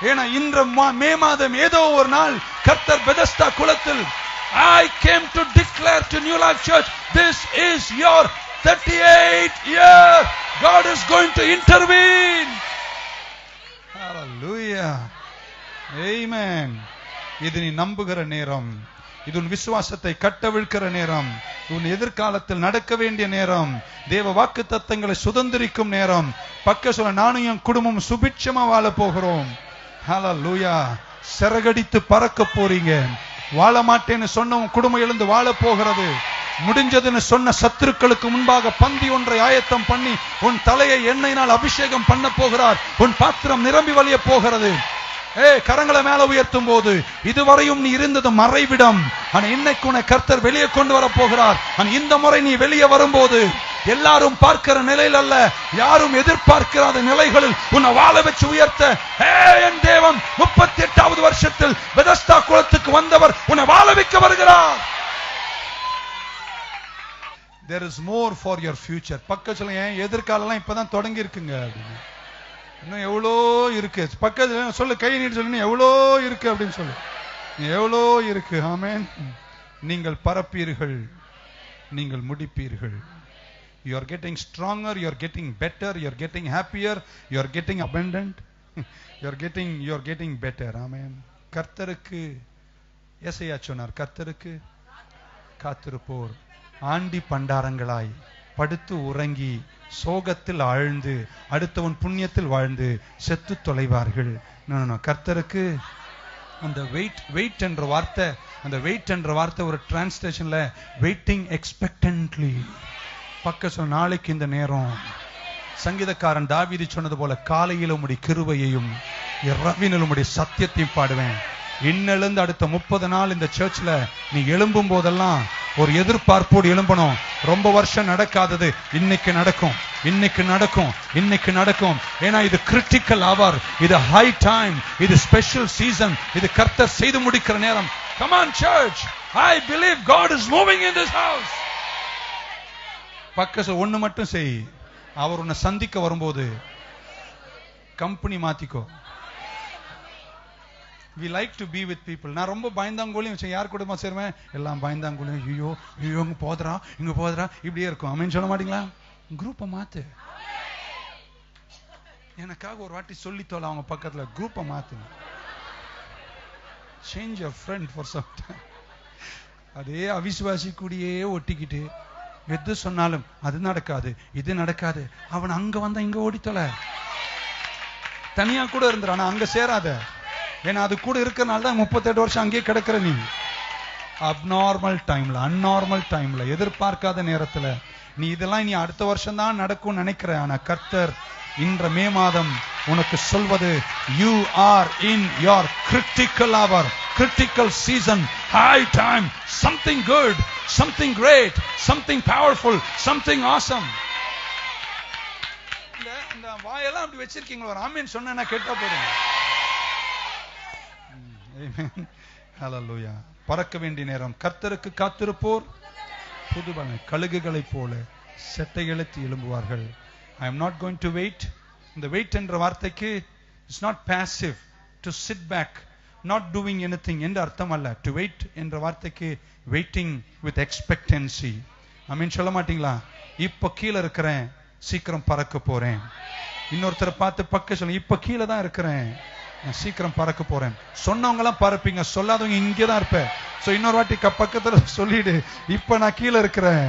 S1: ஏன்னா இன்று மே மாதம் ஏதோ ஒரு நாள் கர்த்தர் பெதஸ்தா குளத்தில், I came to declare to New Life Church, this is your 38th year. God is going to intervene. Hallelujah. Amen. இது நீ நம்புகிற நேரம். இது உன் விசுவாசத்தை கட்டவிழ்க்கிற நேரம். உன் எதிர்காலத்தில் நடக்க வேண்டிய நேரம். தேவ வாக்கு தத்தங்களை சுதந்திரிக்கும் நேரம். பக்க சொல்ல, நானும் என் குடும்பம் சுபிட்சமா வாழ போகிறோம். ஹல்லேலூயா. சிறகடித்து பறக்க போறீங்க. வாழ மாட்டேன்னு சொன்ன உன் குடும்பம் எழுந்து வாழ போகிறது. முடிஞ்சதுன்னு சொன்ன சத்துருக்களுக்கு முன்பாக பந்தி ஒன்றை ஆயத்தம் பண்ணி உன் தலையை எண்ணெயினால் அபிஷேகம் பண்ண போகிறார். உன் பாத்திரம் நிரம்பி வழிய போகிறது. கரங்களை மேல உயர்த்தும் போது இதுவரையும் நீ இருந்தது மறைவிடம். ஆனா இன்னைக்கு உன்னை கர்த்தர் வெளியே கொண்டு வர போகிறார். இந்த முறை நீ வெளியே வரும்போது எல்லாரும் பார்க்கிற நிலையில் அல்ல, யாரும் எதிர்பார்க்கிறாத நிலைகளில் உன்னை வாழ வச்சு உயர்த்த என் தேவன் 38வது வருஷத்தில் பெதஸ்தா குளத்துக்கு வந்தவர் உன்னை வாழ வைக்க வருகிறார். There is more for your future. பக்கத்துல ஏன் எதிர்காலம் இப்பதான் தொடங்கி இருக்குங்க அப்படின்னு. இன்னும் எவ்வளோ இருக்கு பக்கத்துல சொல்லு, கை நீட்டு சொல்லு, எவ்வளோ இருக்கு அப்படின்னு சொல்லு. எவ்வளோ இருக்கு. ஆமென். நீங்கள் பரப்பீர்கள், நீங்கள் முடிப்பீர்கள். You are getting stronger, you are getting better, you are getting happier, you are getting abundant, you are getting better. ஆமென். கர்த்தருக்கு ஏசாயா சொன்னார், கர்த்தருக்கு காத்திருப்போர் ஆண்டி பண்டாரங்களாய் படுத்து உறங்கி சோகத்தில் ஆழ்ந்து அடுத்தவன் புண்ணியத்தில் வாழ்ந்து செத்து தொலைவார்கள். கர்த்தருக்கு அந்த வெயிட் என்ற வார்த்தை, அந்த வெயிட் என்ற வார்த்தை ஒரு டிரான்ஸ்லேஷன்ல வெயிட்டிங் எக்ஸ்பெக்டன்ட்லி. பக்க சொன்ன நாளைக்கு இந்த நேரம் சங்கீதக்காரன் தாவீது சொன்னது போல காலையில் உம்முடைய கிருபையையும் இரவினில் உம்முடைய சத்தியத்தையும் பாடுவேன். இன்னிலிருந்து அடுத்த 30 நாள் இந்த சர்ச்ல நீ எழும்பும் போதெல்லாம் ஒரு எதிர்பார்ப்போடு எழும்பணும். ரொம்ப வருஷம் நடக்காதது இன்னைக்கு நடக்கும், இன்னைக்கு நடக்கும், இன்னைக்கு நடக்கும். ஏன்னா இது கிரிட்டிக்கல் அவர், இது ஹை டைம், இது ஸ்பெஷல் சீசன், இது கர்த்தர் செய்து முடிக்கிற நேரம். Come on church, I believe God is moving in this house. பக்கத்துல ஒண்ணு மட்டும் செய், அவர் உன்னை சந்திக்க வரும்போது company மாத்திக்கோ. We like to be with people. நான் ரொம்ப பயந்தாங்கோலியும் யார் கூடமா சேருவேன், எல்லாம் பயந்தாங்கோலியும், ஐயோ ஐயோ இங்க போதரா இங்க போதரா இப்படியே இருக்கும். அமேன் சொல்ல மாட்டீங்களா? குரூப்பை மாத்து. எனக்காக ஒரு வாட்டி சொல்லி தோல அவங்க பக்கத்துல குரூப்பை மாத்து. Change your friend for some time. அதே அவிசுவாசி கூடியே ஒட்டிக்கிட்டு எது சொன்னாலும் அது நடக்காது இது நடக்காது, அவன் அங்க வந்தா இங்க ஓடித்தோல. தனியா கூட இருந்தான், அங்க சேராத. ஏன்னா அது கூட இருக்கிறனால தான் 38 வருஷம் அங்கேயே கிடக்கிற. நீ அப்நார்மல் டைம்ல, அன்நார்மல் டைம்ல, எதிர்பார்க்காத நேரத்துல நீ இதெல்லாம் நீ அடுத்த வருஷம் தான் நடக்கும் நினைக்கிற. ஆனா கர்த்தர் இன்ற மே மாதம் உனக்கு சொல்வது, you are in your critical hour, critical season, high time, something good, something great, something powerful, something awesome. இந்த வாயெல்லாம் அப்படி வச்சிருக்கீங்களா? ஒரு ஆமீன் சொன்னா கேட்டா போதும். ஹல்லேலூயா. பறக்க வேண்டிய நேரம். கர்த்தருக்கு காத்திருப்போர் புதுபலன் கழுகுகளை போல செட்டை எழுத்தி எழும்புவார்கள். I am not going to wait. இந்த வெயிட் என்ற வார்த்தைக்கு it's not passive, to sit back, not doing anything என்ற அர்த்தம் அல்ல. டு வெயிட் என்ற வார்த்தைக்கு வெயிட்டிங் வித் எக்ஸ்பெக்டன்சி. ஆமென் சொல்ல மாட்டீங்களா? இப்ப கீழே இருக்கிறேன், சீக்கிரம் பறக்க போறேன். இன்னொருத்தரை பார்த்து பக்க சொல்ல, இப்ப கீழே தான் இருக்கிறேன், நான் சீக்கிரம் பறக்க போறேன். சொன்னவங்க எல்லாம் பறப்பீங்க, சொல்லாதவங்க இங்கேதான் இருப்பேன். சோ இன்னொரு வாட்டி பக்கத்துல சொல்லிடு, இப்ப நான் கீழே இருக்கிறேன்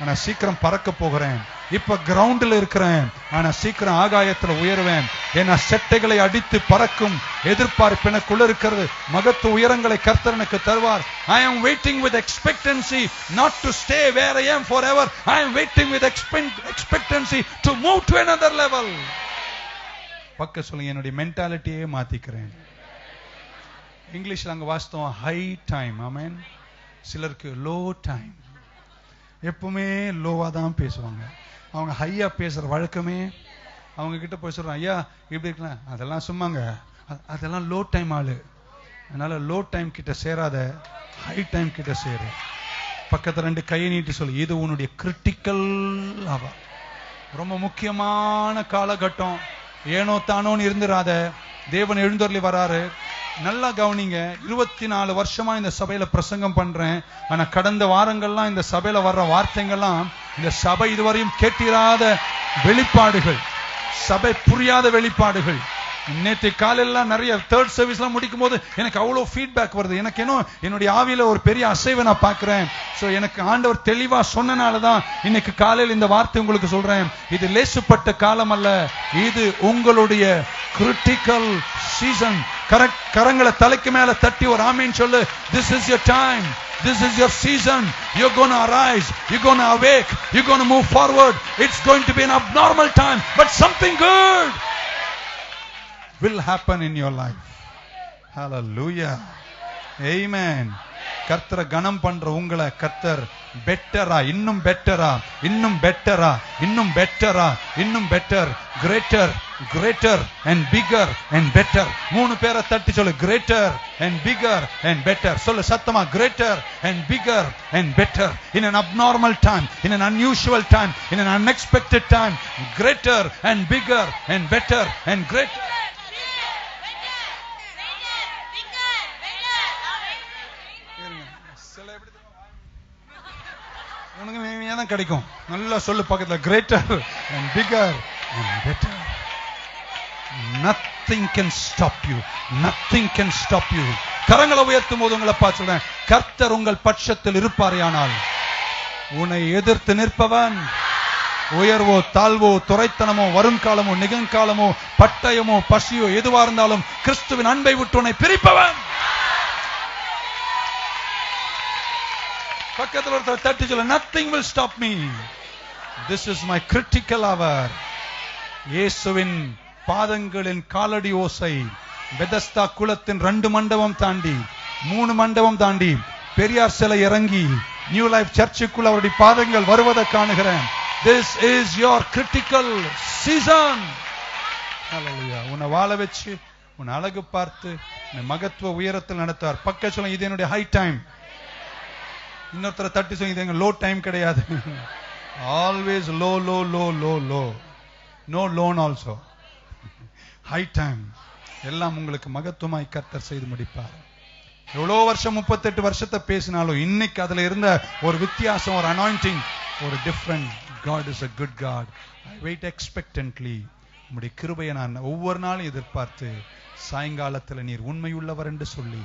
S1: ஆனா சீக்கிரம் பறக்க போகிறேன். இப்ப கிரவுண்ட்ல இருக்கிறேன் ஆனா சீக்கிரம் ஆகாயத்துல உயர்வேன். ஏன்னா செட்டைகளை அடித்து பறக்கும் எதிர்பார்ப்பு எனக்குள்ள இருக்கிறது. மகத்து உயரங்களை கர்த்தர் எனக்கு தருவார். I am waiting with expectancy not to stay where I am forever. I am waiting with expectancy to move to another level. பக்க சொல்லுங்க, என்னுடைய மென்டாலிட்டியே மாத்திக்கிறேன். இங்கிலீஷ்ல அங்க வாஸ்தவம் ஹை டைம். ஆமென். சிலருக்கு லோ டைம். எப்பவுமே லோவா தான் பேசுவாங்க. அவங்க ஹையா பேசுற வழக்கமே. அவங்க கிட்ட போய் சொல்றாங்க, ஐயா இப்படி இருக்கலாம், அதெல்லாம் சும்மாங்க, அதெல்லாம் லோ டைம் ஆளு. அதனால லோ டைம் கிட்ட சேராத, ஹை டைம் கிட்ட சேரு. பக்கத்துல 2 கையை நீட்டி சொல்லு, இது உன்னுடைய கிரிட்டிக்கல் அவர், ரொம்ப முக்கியமான காலகட்டம். ஏனோ தானோன்னு இருந்துராத. தேவன் எழுந்தருளி வராரு. நல்லா கவனிங்க. 24 வருஷமா இந்த சபையில பிரசங்கம் பண்றேன். ஆனா கடந்த வாரங்கள்லாம் இந்த சபையில வர்ற வார்த்தைகள்லாம் இந்த சபை இதுவரையும் கேட்டிராத வெளிப்பாடுகள், சபை புரியாத வெளிப்பாடுகள். நேற்று காலையெல்லாம் நிறைய தேர்ட் சர்வீஸ் எல்லாம் முடிக்கும் போது எனக்கு அவ்வளவு ஃபீட்பேக் வருது. எனக்கு என்ன என்னுடைய ஆவியில ஒரு பெரிய அசைவை நான் பார்க்கிறேன். சோ எனக்கு ஆண்டவர் தெளிவா சொன்னனாலதான் இன்னைக்கு காலையில் இந்த வார்த்தை உங்களுக்கு சொல்றேன். இது லேசுப்பட்ட காலம் அல்ல, இது உங்களுடைய கிரிட்டிக்கல் சீசன். கரங்களை தலைக்கு மேல தட்டி ஒரு ஆமீன் சொல்லு. This is your time. This is your season. You're going to arise. You're going to awake. You're going to move forward. It's going to be an abnormal time, but something good will happen in your life. Hallelujah. Amen. கர்த்தரை கனம் பண்ற உங்களை கர்த்தர் பெட்டரா, இன்னும் பெட்டரா, இன்னும் பெட்டரா, இன்னும் பெட்டரா, இன்னும் better, greater, greater and figure and better. 3 பேரை தட்டி சொல்லு, greater and figure and better. சொல்லு சத்தமா, greater and figure and better. In an abnormal time, in an unusual time, in an unexpected time, greater and bigger and better and greater. உனக்கு கிடைக்கும். நல்லா சொல்லு பக்கத்துல, greater and figure and better. Nothing can stop you. Nothing can stop you. கரங்களை உயர்த்தும் போது உங்களை பார்த்து சொல்றேன், கர்த்தர் உங்கள் பட்சத்தில் இருப்பாரேயானால் உன்னை எதிர்த்து நிற்பவன் உயர்வோ தாழ்வோ துரைத்தனமோ வருங்காலமோ நிகழ்காலமோ பட்டயமோ பசியோ எதுவா இருந்தாலும் கிறிஸ்துவின் அன்பை விட்டு உன்னை பிரிப்பவன். பக்கத்தில் ஒருத்தர் தட்டி சொல்ல, nothing will stop me. This is my critical hour. இயேசுவின் பாதங்களின் காலடி ஓசை பெதஸ்தா குளத்தின் 2 மண்டபம் தாண்டி 3 மண்டபம் தாண்டி பெரியார் சிலை இறங்கி நியூ லைஃப் சர்ச்சுக்குள் அவருடைய பாதங்கள் வருவதை காணுகிறேன். This is your critical season. Hallelujah. உன்னை வாழ வச்சு உன்னை அழகு பார்த்து உன்னை மகத்துவ உயரத்தில் நடத்துவார். பக்க சொல்ல, இது என்னுடைய ஹை டைம். இன்னொருத்தர தட்டி சொல்லி, இது எங்க லோ டைம் கிடையாது. Always low low low low low. No loan also. High time. எல்லாம் உங்களுக்கு மகத்துவமாய் கர்த்தர் செய்து முடிப்பார். எவ்வளோ வருஷம் 38 வருஷத்தை பேசினாலும் இன்னைக்கு அதுல இருந்த ஒரு வித்தியாசம், ஒரு அனாயிண்டிங், ஒரு different. God is a good God. I wait expectantly. உம்முடைய கிருபையை நான் ஒவ்வொரு நாளும் எதிர்பார்த்து, சாயங்காலத்தில் நீர் உண்மையுள்ளவர் என்று சொல்லி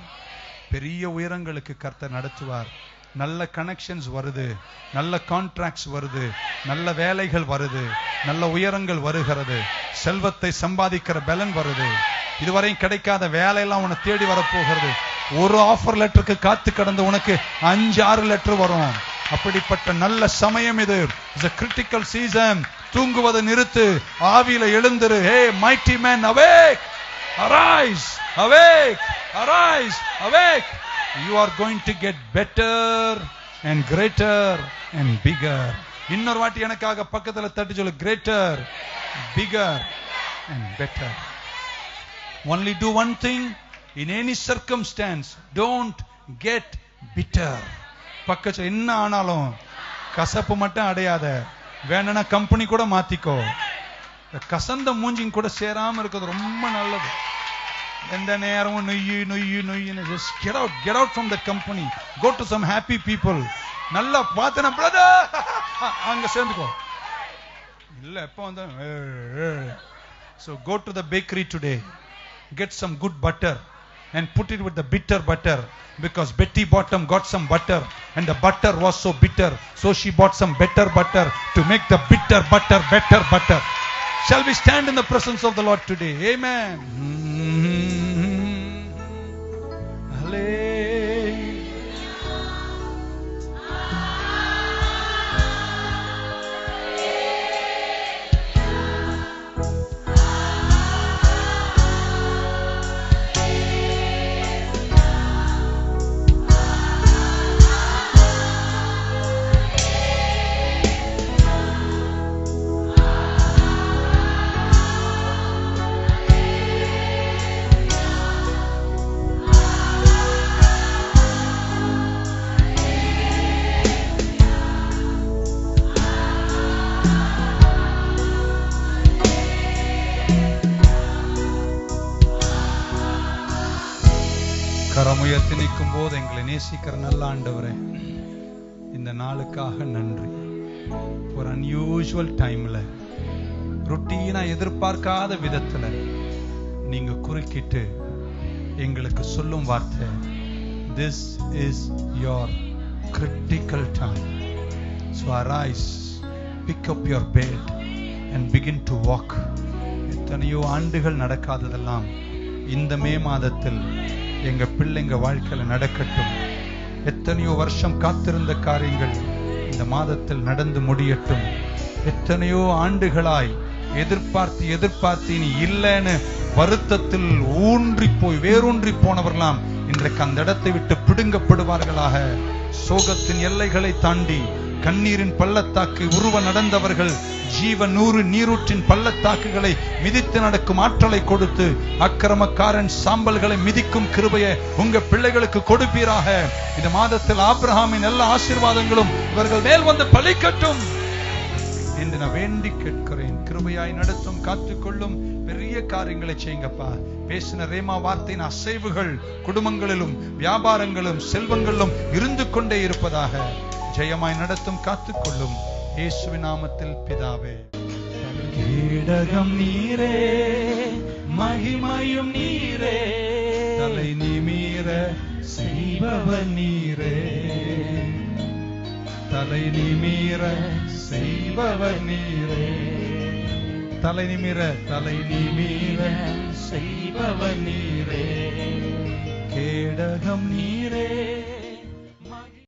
S1: பெரிய உயரங்களுக்கு கர்த்தர் நடத்துவார். நல்ல கனெக்ஷன்ஸ் வருது, நல்ல கான்ட்ராக்ட்ஸ் வருது, நல்ல வேலைகள் வருது, நல்ல உயரங்கள் வருகிறது, செல்வத்தை சம்பாதிக்கிற பலன் வருது. இதுவரையும் கிடைக்காத வேலையெல்லாம் உன்னை தேடி வரப்போகிறது. ஒரு ஆஃபர் லெட்டருக்கு காத்து கடந்து உனக்கு 5-6 லெட்டர் வரும். அப்படிப்பட்ட நல்ல சமயம் இது. It's a critical season. தூங்குவதை நிறுத்து, ஆவியில எழுந்திரு. Hey mighty man, awake, arise, awake, arise, awake. You are going to get better and greater and bigger. இன்னொரு வாட்டி எனக்காக பக்கத்துல தட்டி சொல்லு, greater, bigger and better. Only do one thing in any circumstance. Don't get bitter. பக்கத்துல என்ன ஆனாலும் கசப்பு மட்டும் அடையாத. வேணும்னா கம்பெனி கூட மாத்திக்கோ. கசந்த மூஞ்சிங் கூட சேராம இருக்கிறது ரொம்ப நல்லது. எந்த நேரமும் நொய்யு நொய்யு நொய்யுன்னு just get out from that company. Go to some happy people. நல்லா பார்த்தன பிரதர் அங்க சேர்ந்துக்கோ. இல்ல எப்ப வந்த so go to the bakery today. Get some good butter and put it with the bitter butter, because Betty Bottom got some butter and the butter was so bitter, so she bought some better butter to make the bitter butter better butter. Shall we stand in the presence of the Lord today? Amen. கரமுயர்த்தி நிற்கும் போது எங்களை நேசிக்கிற நல்ல ஆண்டவரே, இந்த நாளுக்காக நன்றி. ஒரு அன்யூஷுவல் டைம்ல, ருட்டீனா எதிர்பார்க்காத விதத்துல நீங்க குறுக்கிட்டு எங்களுக்கு சொல்லும் வார்த்தை, this is your critical time. So arise, pick up your bed and begin to walk. எத்தனையோ ஆண்டுகள் நடக்காததெல்லாம் இந்த மே மாதத்தில் எங்க பிள்ளைங்க வாழ்க்கையில நடக்கட்டும். எத்தனையோ வருஷம் காத்திருந்த காரியங்கள் இந்த மாதத்தில் நடந்து முடியட்டும். எத்தனையோ ஆண்டுகளாய் எதிர்பார்த்து இனி இல்லைன்னு வருத்தத்தில் வேரூன்றி போனவர்களாம் இன்றைக்கு அந்த இடத்தை விட்டு பிடுங்கப்படுவார்களாக. சோகத்தின் எல்லைகளை தாண்டி கண்ணீரின் பள்ளத்தாக்கு உருவ நடந்தவர்கள் நீரூற்றின் பள்ளத்தாக்குகளை மிதித்து நடக்கும் ஆற்றலை கொடுத்து அக்கிரமக்காரன் சாம்பல்களை மிதிக்கும் கிருபையை உங்க பிள்ளைகளுக்கு கொடுப்பீராக. இந்த மாதத்தில் ஆபிரகாமின் எல்லா ஆசீர்வாதங்களும் இவர்கள் மேல் வந்து பலிக்கட்டும் என்று நான் வேண்டி கேட்கிறேன். கிருபையாய் நடத்தும், காத்துக்கொள்ளும், பெரிய காரியங்களை செய்யுங்கப்பா. பேசின ரேமா வார்த்தையின் அசைவுகள் குடும்பங்களிலும் வியாபாரங்களும் செல்வங்களிலும் இருந்து கொண்டே இருப்பதாக. ஜெயமாய் நடத்தும், காத்துக்கொள்ளும், இயேசுவின் நாமத்தில் பிதாவே.
S2: கேடகம் நீரே, மகிமையும் நீரே,
S1: தலை நிமிர
S2: செய்பவர் நீரே,
S1: தலை நிமிர செய்பவர் நீரே, தலை நிமிர
S2: செய்பவர் நீரே. கேடகம் நீரே,